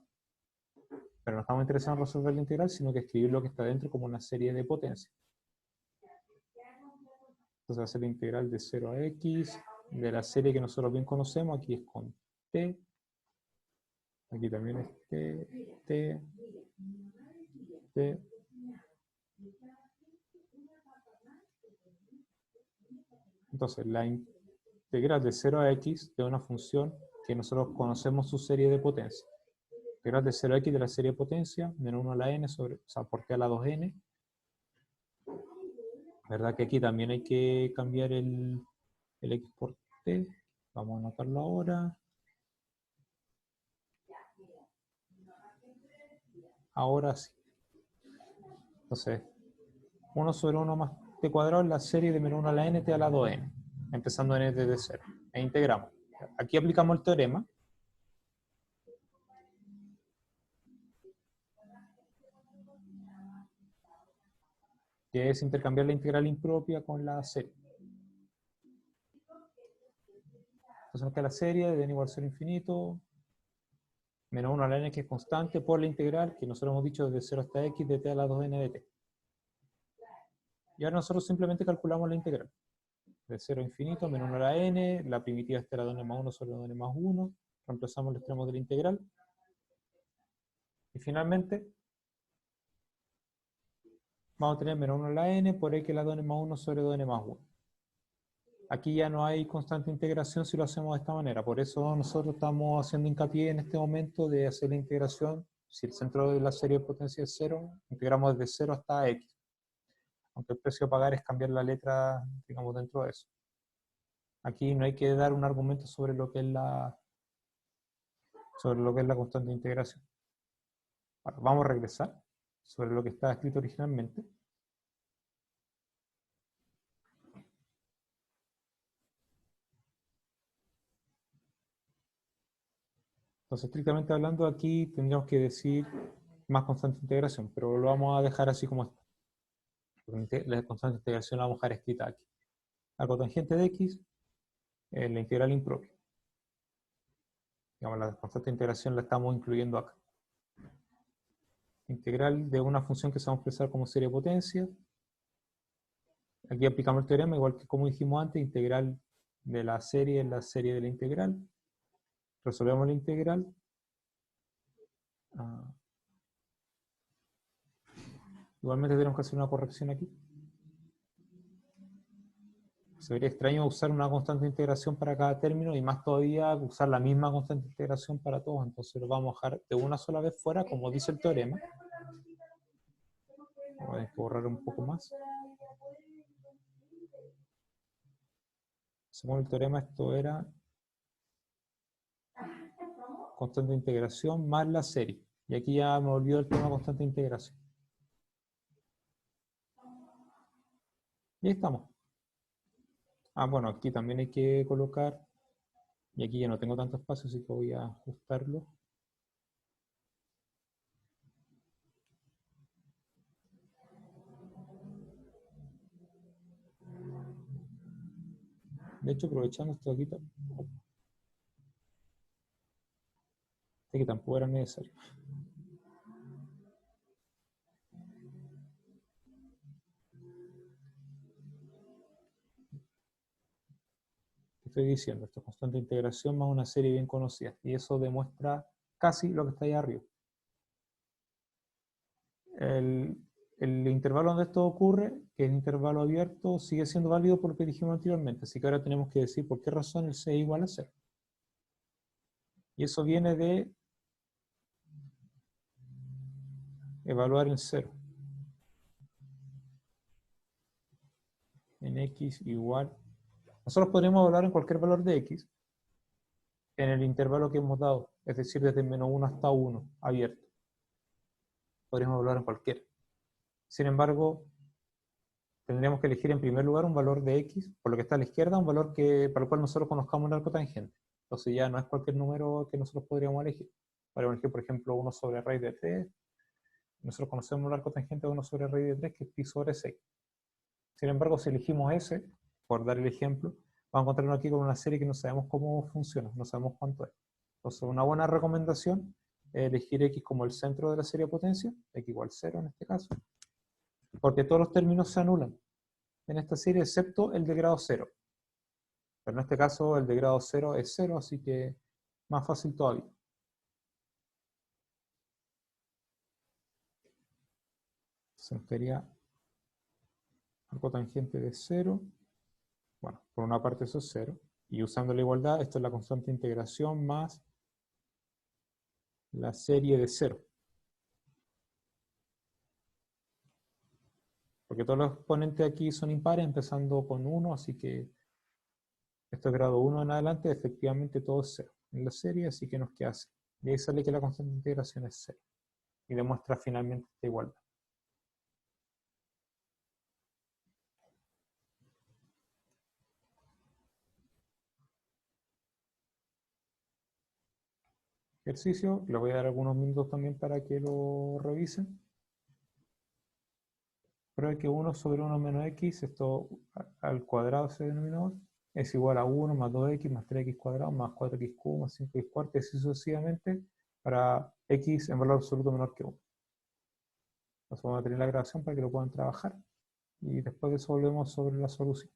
Pero no estamos interesados en resolver la integral, sino que escribir lo que está dentro como una serie de potencias. Entonces va a ser la integral de 0 a x de la serie que nosotros bien conocemos. Aquí es con t. Aquí también es t. Entonces la integral de 0 a x de una función que nosotros conocemos su serie de potencias. Integral de 0 a x de la serie de potencia, menos 1 a la n sobre, o sea, por t a la 2n. ¿Verdad que aquí también hay que cambiar el x por t? Vamos a anotarlo ahora. Ahora sí. Entonces, 1 sobre 1 más t cuadrado es la serie de menos 1 a la n t a la 2n, empezando n desde 0. E integramos. Aquí aplicamos el teorema. Que es intercambiar la integral impropia con la serie. Entonces nos queda la serie de n igual a 0 infinito, menos 1 a la n que es constante, por la integral que nosotros hemos dicho desde 0 hasta x de t a la 2n de t. Y ahora nosotros simplemente calculamos la integral. De 0 a infinito, menos 1 a la n, la primitiva está la 2n más 1 sobre 2n más 1, reemplazamos los extremos de la integral. Y finalmente, vamos a tener menos 1 a la n por x a la 2n más 1 sobre 2n más 1. Aquí ya no hay constante integración si lo hacemos de esta manera. Por eso nosotros estamos haciendo hincapié en este momento de hacer la integración. Si el centro de la serie de potencia es 0, integramos desde 0 hasta x. Aunque el precio a pagar es cambiar la letra, digamos, dentro de eso. Aquí no hay que dar un argumento sobre lo que es la constante de integración. Ahora, vamos a regresar. sobre lo que estaba escrito originalmente. Entonces, estrictamente hablando, aquí tendríamos que decir más constante de integración, pero lo vamos a dejar así como está. La constante de integración la vamos a dejar escrita aquí. La cotangente de x, la integral impropia. Digamos, la constante de integración la estamos incluyendo acá. Integral de una función que se va a expresar como serie de potencia. Aquí aplicamos el teorema, igual que como dijimos antes, integral de la serie en la serie de la integral. Resolvemos la integral. Igualmente tenemos que hacer una corrección aquí. Sería extraño usar una constante de integración para cada término y más todavía usar la misma constante de integración para todos. Entonces lo vamos a dejar de una sola vez fuera, como dice el teorema. Voy a borrar un poco más. Según el teorema, esto era constante de integración más la serie. Y aquí ya me olvidó el tema constante de integración. Y ahí estamos. Bueno, aquí también hay que colocar, y aquí ya no tengo tanto espacio, así que voy a ajustarlo. De hecho, aprovechando esto aquí, que tampoco era necesario. Estoy diciendo, esto es constante de integración más una serie bien conocida, y eso demuestra casi lo que está ahí arriba. El intervalo donde esto ocurre, que es el intervalo abierto, sigue siendo válido por lo que dijimos anteriormente, así que ahora tenemos que decir por qué razón el C es igual a 0. Y eso viene de evaluar el 0. En x igual. Nosotros podríamos evaluar en cualquier valor de x en el intervalo que hemos dado, es decir, desde menos 1 hasta 1, abierto. Podríamos evaluar en cualquiera. Sin embargo, tendríamos que elegir en primer lugar un valor de x, por lo que está a la izquierda, un valor para el cual nosotros conozcamos un arco tangente. Entonces ya no es cualquier número que nosotros podríamos elegir. Podríamos elegir, por ejemplo, 1 sobre raíz de 3. Nosotros conocemos un arco tangente de 1 sobre raíz de 3, que es pi sobre 6. Sin embargo, si elegimos ese, por dar el ejemplo, vamos a encontrarnos aquí con una serie que no sabemos cómo funciona, no sabemos cuánto es. Entonces, una buena recomendación es elegir x como el centro de la serie de potencia, x igual 0 en este caso, porque todos los términos se anulan en esta serie, excepto el de grado 0. Pero en este caso, el de grado 0 es 0, así que más fácil todavía. Entonces nos quedaría arco tangente de 0. Bueno, por una parte eso es 0. Y usando la igualdad, esto es la constante de integración más la serie de 0. Porque todos los exponentes aquí son impares, empezando con 1, así que esto es grado 1 en adelante, efectivamente todo es 0 en la serie, así que nos queda 0. Y ahí sale que la constante de integración es 0. Y demuestra finalmente esta igualdad. Ejercicio, le voy a dar algunos minutos también para que lo revisen. Prueba que 1 sobre 1 menos x, esto al cuadrado ese denominador, es igual a 1 más 2x más 3x cuadrado más 4x cubo más 5x cuarto y así sucesivamente para x en valor absoluto menor que 1. Entonces vamos a tener la grabación para que lo puedan trabajar y después de eso volvemos sobre la solución.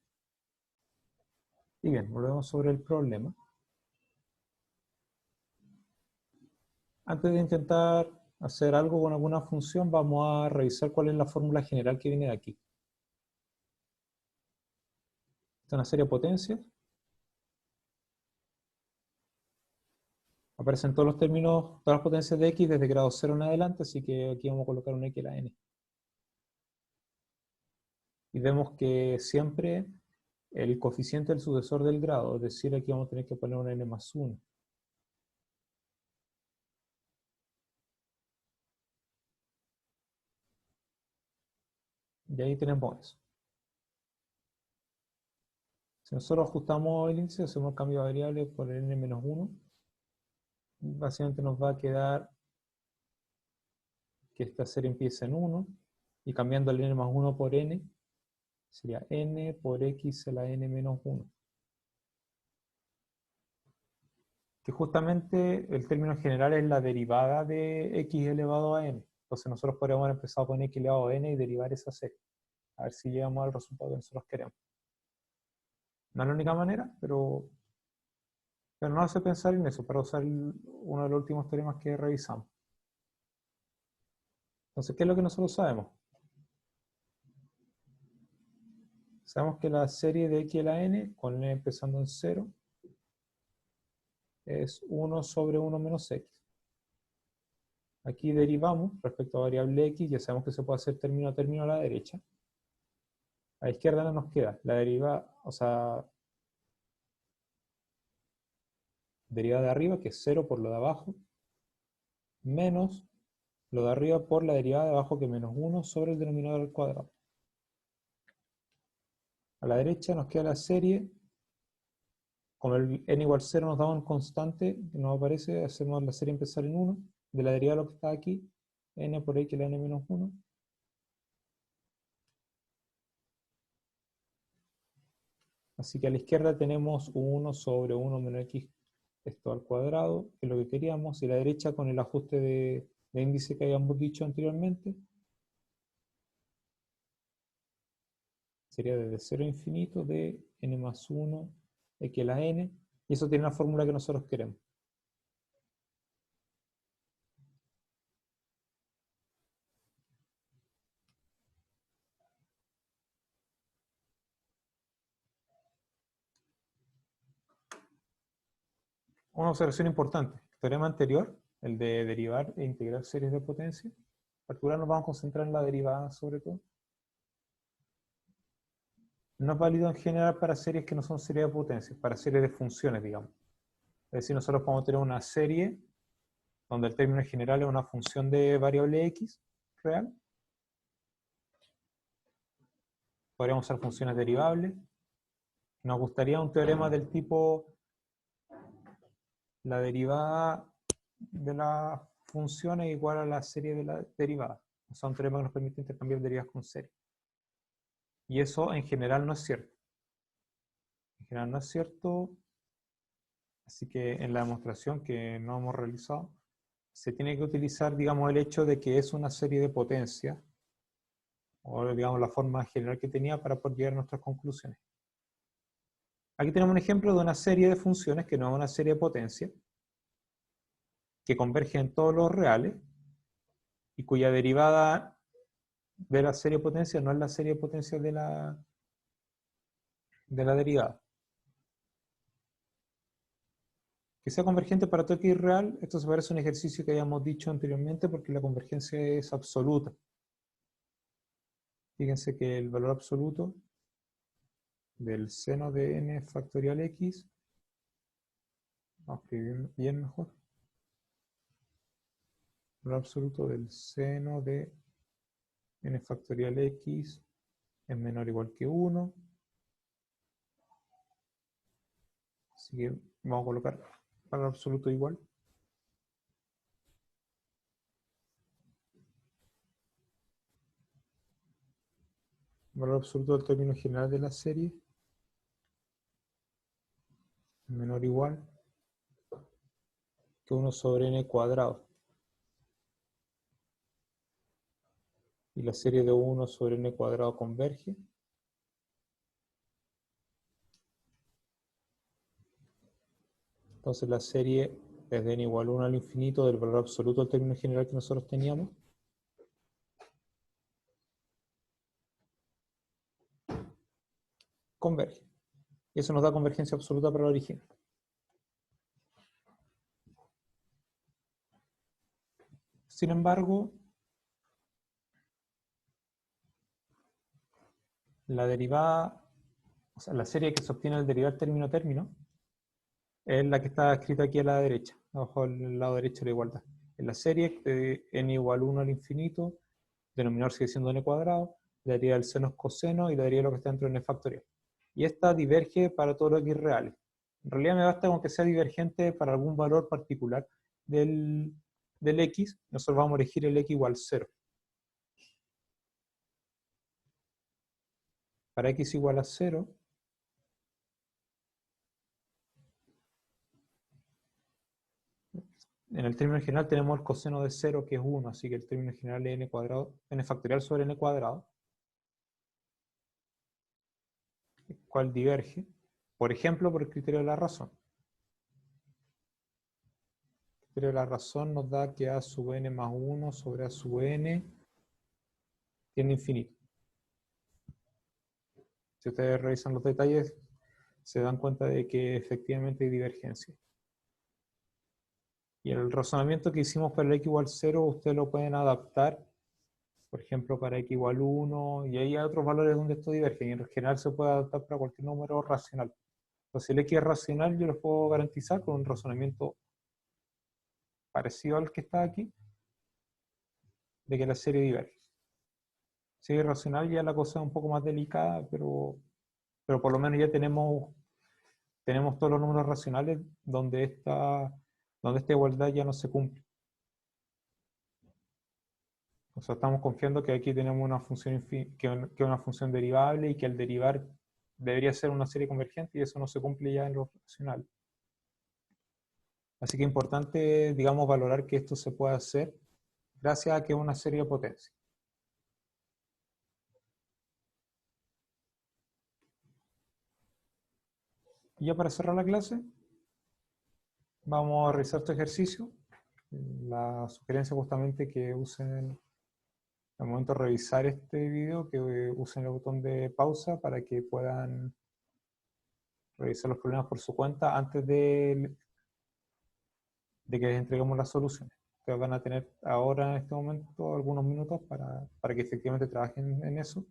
Y bien, volvemos sobre el problema. Antes de intentar hacer algo con alguna función, vamos a revisar cuál es la fórmula general que viene de aquí. Esta es una serie de potencias. Aparecen todos los términos, todas las potencias de x desde grado 0 en adelante, así que aquí vamos a colocar un x a la n. Y vemos que siempre el coeficiente del sucesor del grado, es decir, aquí vamos a tener que poner un n más 1. Y ahí tenemos eso. Si nosotros ajustamos el índice, hacemos el cambio de variable por el n-1, básicamente nos va a quedar que esta serie empieza en 1, y cambiando el n más 1 por n, sería n por x a la n menos 1. Que justamente el término general es la derivada de x elevado a n. Entonces nosotros podríamos haber empezado con x elevado a n y derivar esa serie. A ver si llegamos al resultado que nosotros queremos. No es la única manera, pero nos hace pensar en eso, para usar uno de los últimos teoremas que revisamos. Entonces, ¿qué es lo que nosotros sabemos? Sabemos que la serie de x a la n, con n empezando en 0, es 1 sobre 1 menos x. Aquí derivamos respecto a variable x, ya sabemos que se puede hacer término a término a la derecha. A la izquierda no nos queda la derivada, o sea, derivada de arriba, que es 0 por lo de abajo, menos lo de arriba por la derivada de abajo, que es menos 1 sobre el denominador al cuadrado. A la derecha nos queda la serie, como el n igual 0 nos da un constante, que nos aparece, hacemos la serie empezar en 1, de la derivada de lo que está aquí, n por x a la n menos 1. Así que a la izquierda tenemos 1 sobre 1 menos x, esto al cuadrado, que es lo que queríamos, y a la derecha con el ajuste de índice que habíamos dicho anteriormente, sería desde 0 a infinito de n más 1 x a la n, y eso tiene la fórmula que nosotros queremos. Una observación importante. El teorema anterior, el de derivar e integrar series de potencia, en particular nos vamos a concentrar en la derivada sobre todo, no es válido en general para series que no son series de potencia, para series de funciones, digamos. Es decir, nosotros podemos tener una serie donde el término general es una función de variable x real. Podríamos usar funciones derivables. Nos gustaría un teorema del tipo la derivada de la función es igual a la serie de la derivada. O sea, un teorema que nos permite intercambiar derivadas con series. Y eso en general no es cierto. En general no es cierto. Así que en la demostración que no hemos realizado, se tiene que utilizar, digamos, el hecho de que es una serie de potencia, o digamos la forma general que tenía para poder llegar a nuestras conclusiones. Aquí tenemos un ejemplo de una serie de funciones que no es una serie de potencia, que converge en todos los reales, y cuya derivada de la serie de potencia no es la serie de potencia de la derivada. Que sea convergente para todo x real, esto se parece a un ejercicio que habíamos dicho anteriormente, porque la convergencia es absoluta. Fíjense que el valor absoluto del seno de n factorial x, vamos a escribir bien mejor, el valor absoluto del seno de n factorial x es menor o igual que 1. Así que vamos a colocar valor absoluto igual. Valor absoluto del término general de la serie es menor o igual que 1 sobre n cuadrado. Y la serie de 1 sobre n cuadrado converge. Entonces la serie desde n igual a 1 al infinito del valor absoluto del término general que nosotros teníamos converge. Y eso nos da convergencia absoluta para la original. Sin embargo, la derivada, o sea, la serie que se obtiene al derivar término a término, es la que está escrita aquí a la derecha, abajo al lado derecho de la igualdad. En la serie de n igual a 1 al infinito, denominador sigue siendo n cuadrado, la deriva del seno es coseno y la deriva de lo que está dentro de n factorial. Y esta diverge para todos los x reales. En realidad me basta con que sea divergente para algún valor particular del x. Nosotros vamos a elegir el x igual 0. Para x igual a 0, en el término general tenemos el coseno de 0, que es 1, así que el término general es n cuadrado, n factorial sobre n cuadrado, el cual diverge, por ejemplo, por el criterio de la razón. El criterio de la razón nos da que a sub n más 1 sobre a sub n tiende a infinito. Si ustedes revisan los detalles, se dan cuenta de que efectivamente hay divergencia. Y el razonamiento que hicimos para el x igual 0, ustedes lo pueden adaptar, por ejemplo, para x igual 1, y ahí hay otros valores donde esto diverge, y en general se puede adaptar para cualquier número racional. Entonces, si el x es racional, yo les puedo garantizar con un razonamiento parecido al que está aquí, de que la serie diverge. Si es irracional, ya la cosa es un poco más delicada, pero por lo menos ya tenemos todos los números racionales donde esta igualdad ya no se cumple. O sea, estamos confiando que aquí tenemos una función que es una función derivable y que al derivar debería ser una serie convergente y eso no se cumple ya en lo racional. Así que es importante, digamos, valorar que esto se puede hacer gracias a que es una serie de potencias. Y ya para cerrar la clase, vamos a realizar este ejercicio. La sugerencia justamente que usen al momento de revisar este video, que usen el botón de pausa para que puedan revisar los problemas por su cuenta antes de que les entreguemos las soluciones. Ustedes van a tener ahora en este momento algunos minutos para que efectivamente trabajen en eso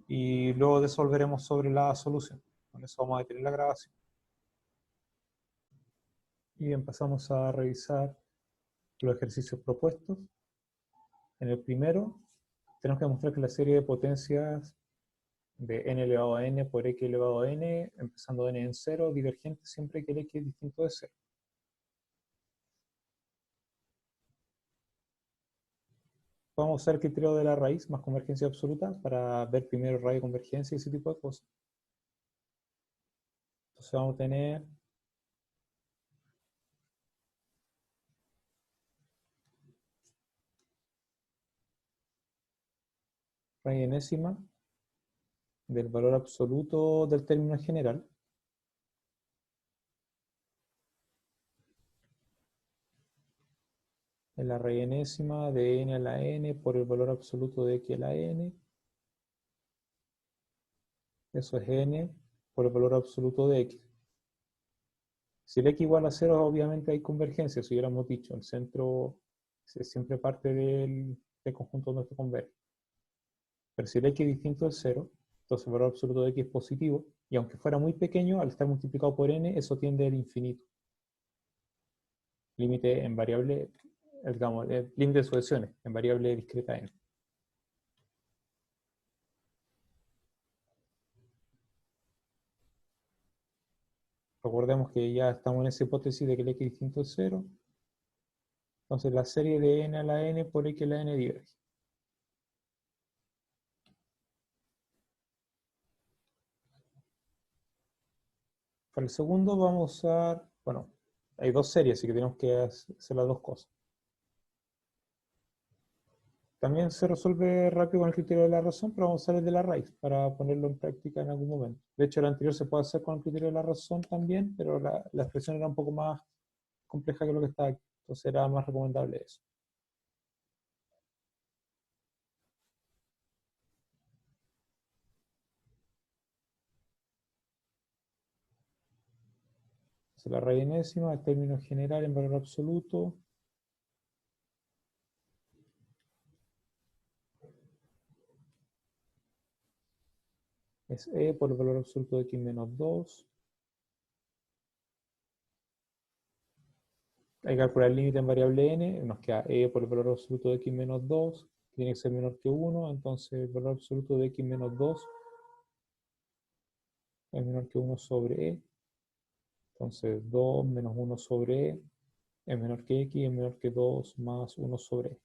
y luego de eso volveremos sobre la solución. Con eso vamos a detener la grabación. Y empezamos a revisar los ejercicios propuestos. En el primero, tenemos que demostrar que la serie de potencias de n elevado a n por x elevado a n, empezando n en 0, divergente siempre que el x es distinto de 0. Vamos a usar el criterio de la raíz más convergencia absoluta para ver primero radio de convergencia y ese tipo de cosas. Entonces vamos a tener raíz enésima del valor absoluto del término general. Es la raíz enésima de n a la n por el valor absoluto de x a la n. Eso es n por el valor absoluto de x. Si el x igual a 0, obviamente hay convergencia, eso ya lo hemos dicho. El centro es siempre parte del conjunto donde se converge. Pero si el x es distinto de 0, entonces el valor absoluto de x es positivo, y aunque fuera muy pequeño, al estar multiplicado por n, eso tiende al infinito. Límite en variable, digamos, límite de sucesiones, en variable discreta n. Recordemos que ya estamos en esa hipótesis de que el x es distinto de 0. Entonces la serie de n a la n por x a la n diverge. Para el segundo vamos a usar, bueno, hay dos series, así que tenemos que hacer las dos cosas. También se resuelve rápido con el criterio de la razón, pero vamos a usar el de la raíz para ponerlo en práctica en algún momento. De hecho, el anterior se puede hacer con el criterio de la razón también, pero la expresión era un poco más compleja que lo que está aquí. Entonces era más recomendable eso. Entonces la raíz enésima, el término general en valor absoluto. Es e por el valor absoluto de x menos 2. Hay que calcular el límite en variable n, nos queda e por el valor absoluto de x menos 2, tiene que ser menor que 1, entonces el valor absoluto de x menos 2 es menor que 1 sobre e. Entonces 2 menos 1 sobre e es menor que x, es menor que 2 más 1 sobre e.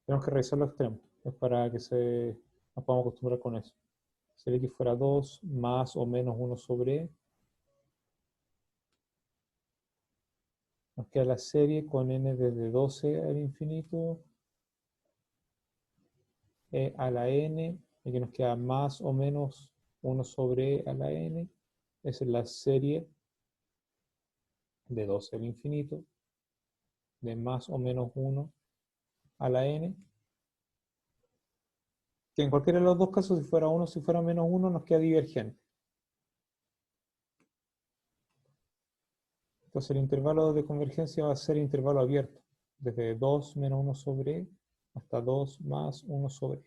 Tenemos que revisar los extremos, es para que nos podamos acostumbrar con eso. Si el x fuera 2 más o menos 1 sobre e, nos queda la serie con n desde 12 al infinito, e a la n, y que nos queda más o menos 1 sobre e a la n. Esa es la serie de 12 al infinito, de más o menos 1 a la n, que en cualquiera de los dos casos, si fuera 1 o si fuera menos 1, nos queda divergente. Entonces el intervalo de convergencia va a ser intervalo abierto, desde 2 menos 1 sobre e hasta 2 más 1 sobre e.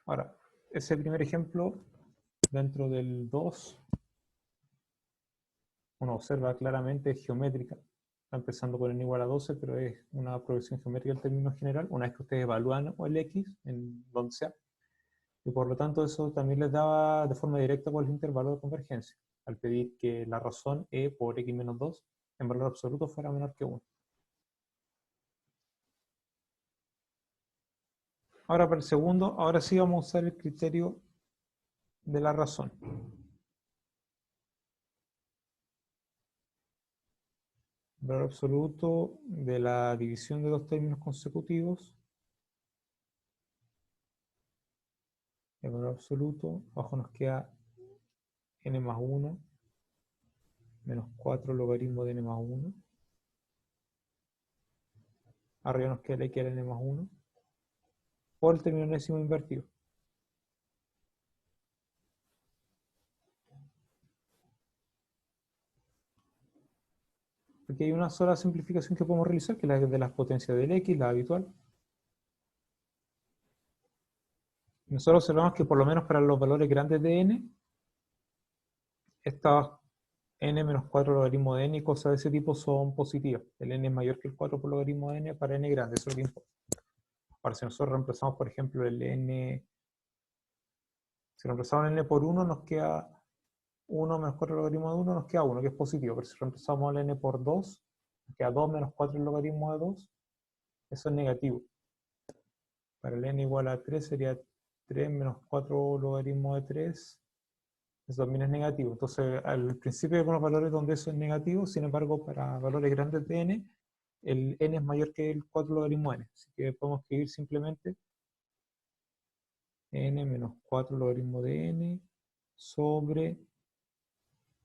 Ahora, ese primer ejemplo, dentro del 2, uno observa claramente es geométrica. Está empezando con n igual a 12, pero es una progresión geométrica en términos general, una vez que ustedes evalúan el x, en donde sea. Y por lo tanto eso también les daba de forma directa cuál es el intervalo de convergencia, al pedir que la razón e por x menos 2 en valor absoluto fuera menor que 1. Ahora para el segundo, ahora sí vamos a usar el criterio de la razón. Valor absoluto de la división de dos términos consecutivos. El valor absoluto, abajo nos queda n más 1 menos 4 logaritmo de n más 1. Arriba nos queda la x a la n más 1 por el término enésimo invertido. Aquí hay una sola simplificación que podemos realizar, que es la de las potencias del x, la habitual. Nosotros observamos que por lo menos para los valores grandes de n, estas n menos 4 logaritmo de n y cosas de ese tipo son positivas. El n es mayor que el 4 por logaritmo de n para n grande, eso es lo que importa. Ahora, si nosotros reemplazamos, por ejemplo, el n, si reemplazamos el n por 1, nos queda 1 menos 4 logaritmo de 1, nos queda 1, que es positivo. Pero si reemplazamos el n por 2, nos queda 2 menos 4 logaritmo de 2, eso es negativo. Para el n igual a 3 sería 3 menos 4 logaritmo de 3, eso también es negativo. Entonces, al principio hay algunos valores donde eso es negativo, sin embargo, para valores grandes de n, el n es mayor que el 4 logaritmo de n. Así que podemos escribir simplemente n menos 4 logaritmo de n sobre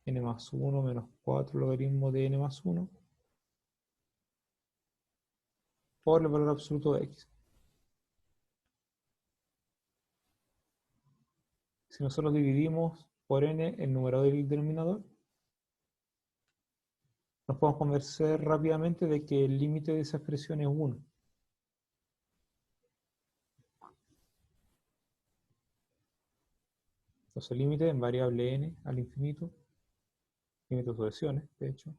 n más 1 menos 4 logaritmo de n más 1 por el valor absoluto de x. Si nosotros dividimos por n el numerador y el denominador, nos podemos convencer rápidamente de que el límite de esa expresión es 1. Entonces el límite en variable n al infinito, límite de sucesiones, de hecho,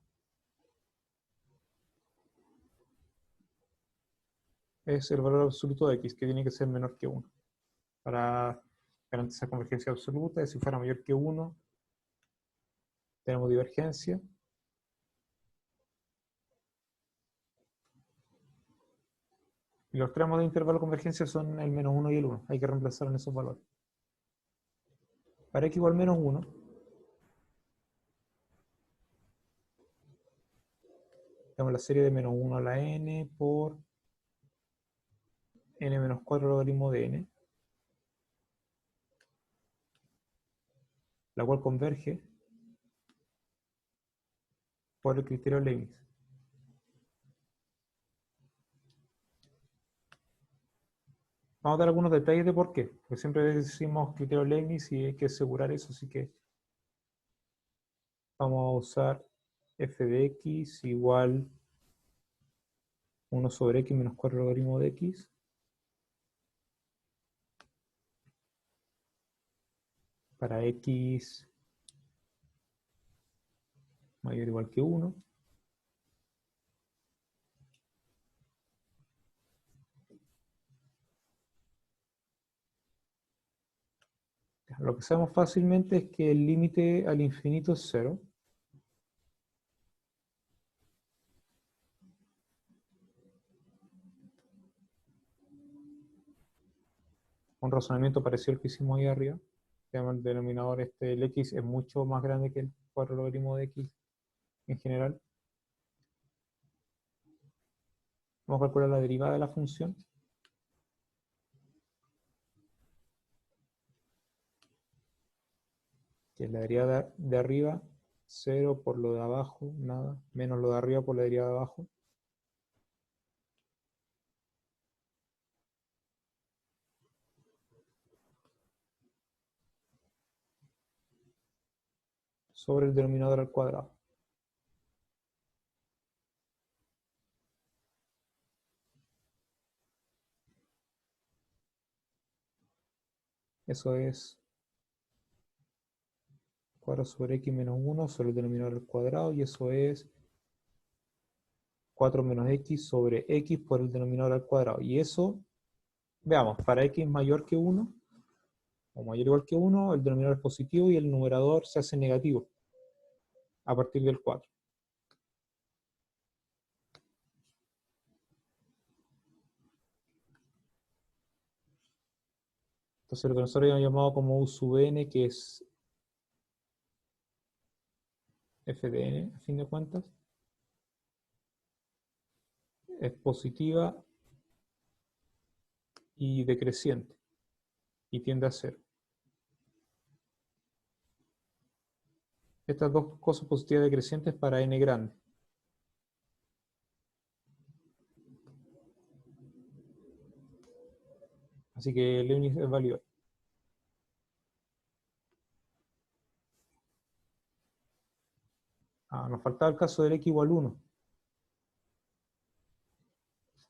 es el valor absoluto de x, que tiene que ser menor que 1. Para garantizar convergencia absoluta, y si fuera mayor que 1, tenemos divergencia. Y los tramos de intervalo de convergencia son el menos 1 y el 1. Hay que reemplazar en esos valores. Para x igual menos 1, tenemos la serie de menos 1 a la n por n menos 4 logaritmo de n, la cual converge por el criterio Leibniz. Vamos a dar algunos detalles de por qué, porque siempre decimos criterio Leibniz y hay que asegurar eso, así que vamos a usar f de x igual 1 sobre x menos 4 logaritmo de x para x mayor o igual que 1. Lo que sabemos fácilmente es que el límite al infinito es 0. Un razonamiento parecido al que hicimos ahí arriba. El denominador el x es mucho más grande que el 4 logaritmo de x en general. Vamos a calcular la derivada de la función. Que es la derivada de arriba, 0 por lo de abajo, nada, menos lo de arriba por la derivada de abajo. Sobre el denominador al cuadrado. Eso es 4 sobre x menos 1 sobre el denominador al cuadrado, y eso es 4 menos x sobre x por el denominador al cuadrado. Y eso, veamos, para x mayor que 1, o mayor o igual que 1, el denominador es positivo y el numerador se hace negativo a partir del 4. Entonces lo que nosotros habíamos llamado como u sub n, que es f de n, a fin de cuentas, es positiva y decreciente, y tiende a 0. Estas dos cosas positivas y decrecientes para n grande. Así que Leibniz es válido. Nos faltaba el caso del x igual 1.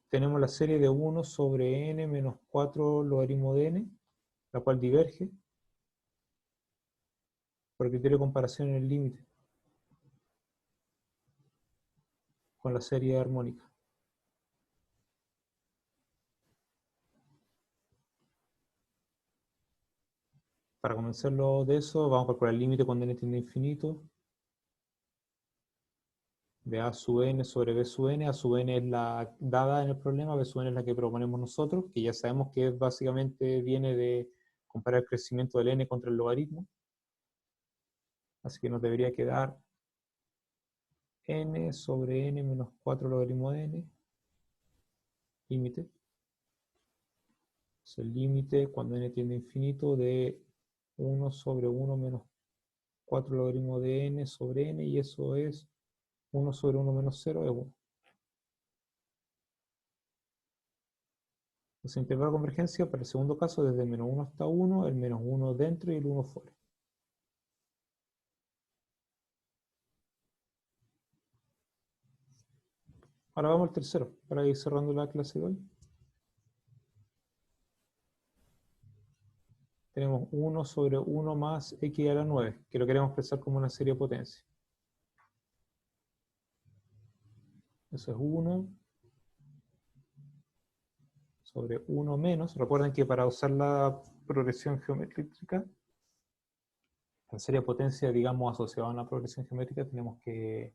Tenemos la serie de 1 sobre n menos 4 logaritmo de n, la cual diverge por criterio de comparación en el límite con la serie armónica. Para convencerlo de eso, vamos a calcular el límite cuando n tiende a infinito de a sub n sobre b sub n. A sub n es la dada en el problema, b sub n es la que proponemos nosotros, que ya sabemos que básicamente viene de comparar el crecimiento del n contra el logaritmo. Así que nos debería quedar n sobre n menos 4 logaritmo de n, límite. Es el límite cuando n tiende a infinito de 1 sobre 1 menos 4 logaritmo de n sobre n, y eso es 1 sobre 1 menos 0 es 1. Entonces, intervalo de convergencia para el segundo caso, desde menos 1 hasta 1, el menos 1 dentro y el 1 fuera. Ahora vamos al tercero, para ir cerrando la clase de hoy. Tenemos 1 sobre 1 más x a la 9, que lo queremos expresar como una serie de potencia. Eso es 1 sobre 1 menos. Recuerden que para usar la progresión geométrica, la serie de potencia, digamos, asociada a una progresión geométrica, tenemos que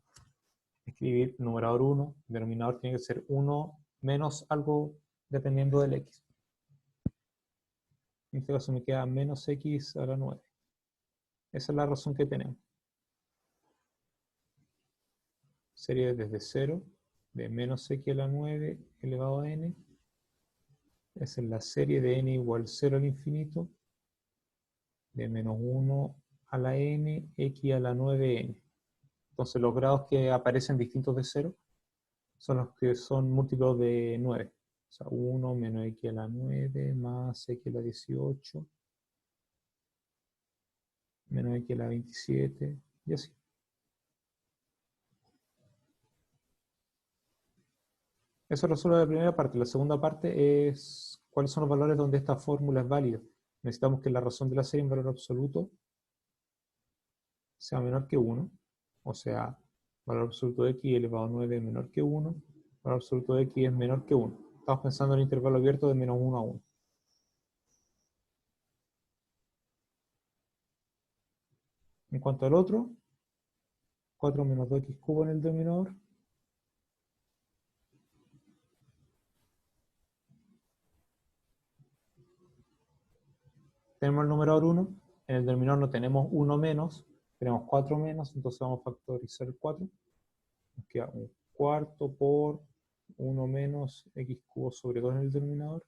escribir numerador 1, denominador tiene que ser 1 menos algo dependiendo del x. En este caso me queda menos x a la 9. Esa es la razón que tenemos. Serie desde 0, de menos x a la 9 elevado a n. Esa es la serie de n igual 0 al infinito, de menos 1 a la n, x a la 9n. Entonces los grados que aparecen distintos de 0 son los que son múltiplos de 9. O sea, 1 menos x a la 9 más x a la 18 menos x a la 27 y así. Eso resuelve la primera parte. La segunda parte es cuáles son los valores donde esta fórmula es válida. Necesitamos que la razón de la serie en valor absoluto sea menor que 1. O sea, valor absoluto de x elevado a 9 es menor que 1. Valor absoluto de x es menor que 1. Estamos pensando en el intervalo abierto de menos 1 a 1. En cuanto al otro, 4 menos 2x cubo en el denominador. Tenemos el numerador 1. En el denominador no tenemos 1 menos, tenemos 4 menos, entonces vamos a factorizar el 4. Nos queda un cuarto por 1 menos x cubo sobre 2 en el denominador.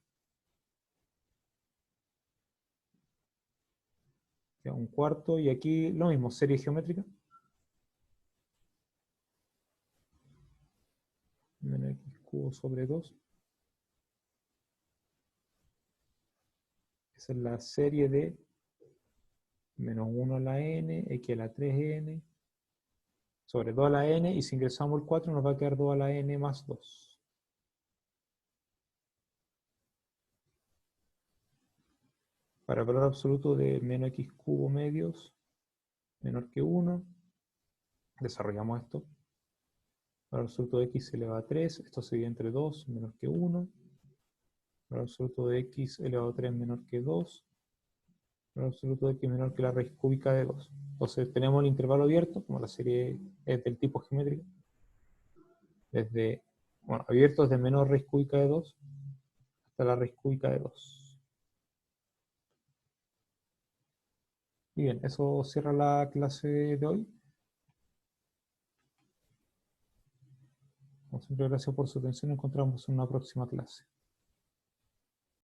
Queda un cuarto, y aquí lo mismo, serie geométrica. Menos x cubo sobre 2. Esa es la serie de menos 1 a la n, x a la 3n, sobre 2 a la n, y si ingresamos el 4 nos va a quedar 2 a la n más 2. Para el valor absoluto de menos x cubo medios menor que 1, desarrollamos esto. Valor absoluto de x elevado a 3, esto se divide entre 2 menor que 1. Valor absoluto de x elevado a 3 menor que 2. Valor absoluto de x menor que la raíz cúbica de 2. Entonces tenemos el intervalo abierto, como la serie es del tipo geométrico, desde, bueno, abierto desde menos raíz cúbica de 2 hasta la raíz cúbica de 2. Y bien, eso cierra la clase de hoy. Como siempre, gracias por su atención. Nos encontramos en una próxima clase.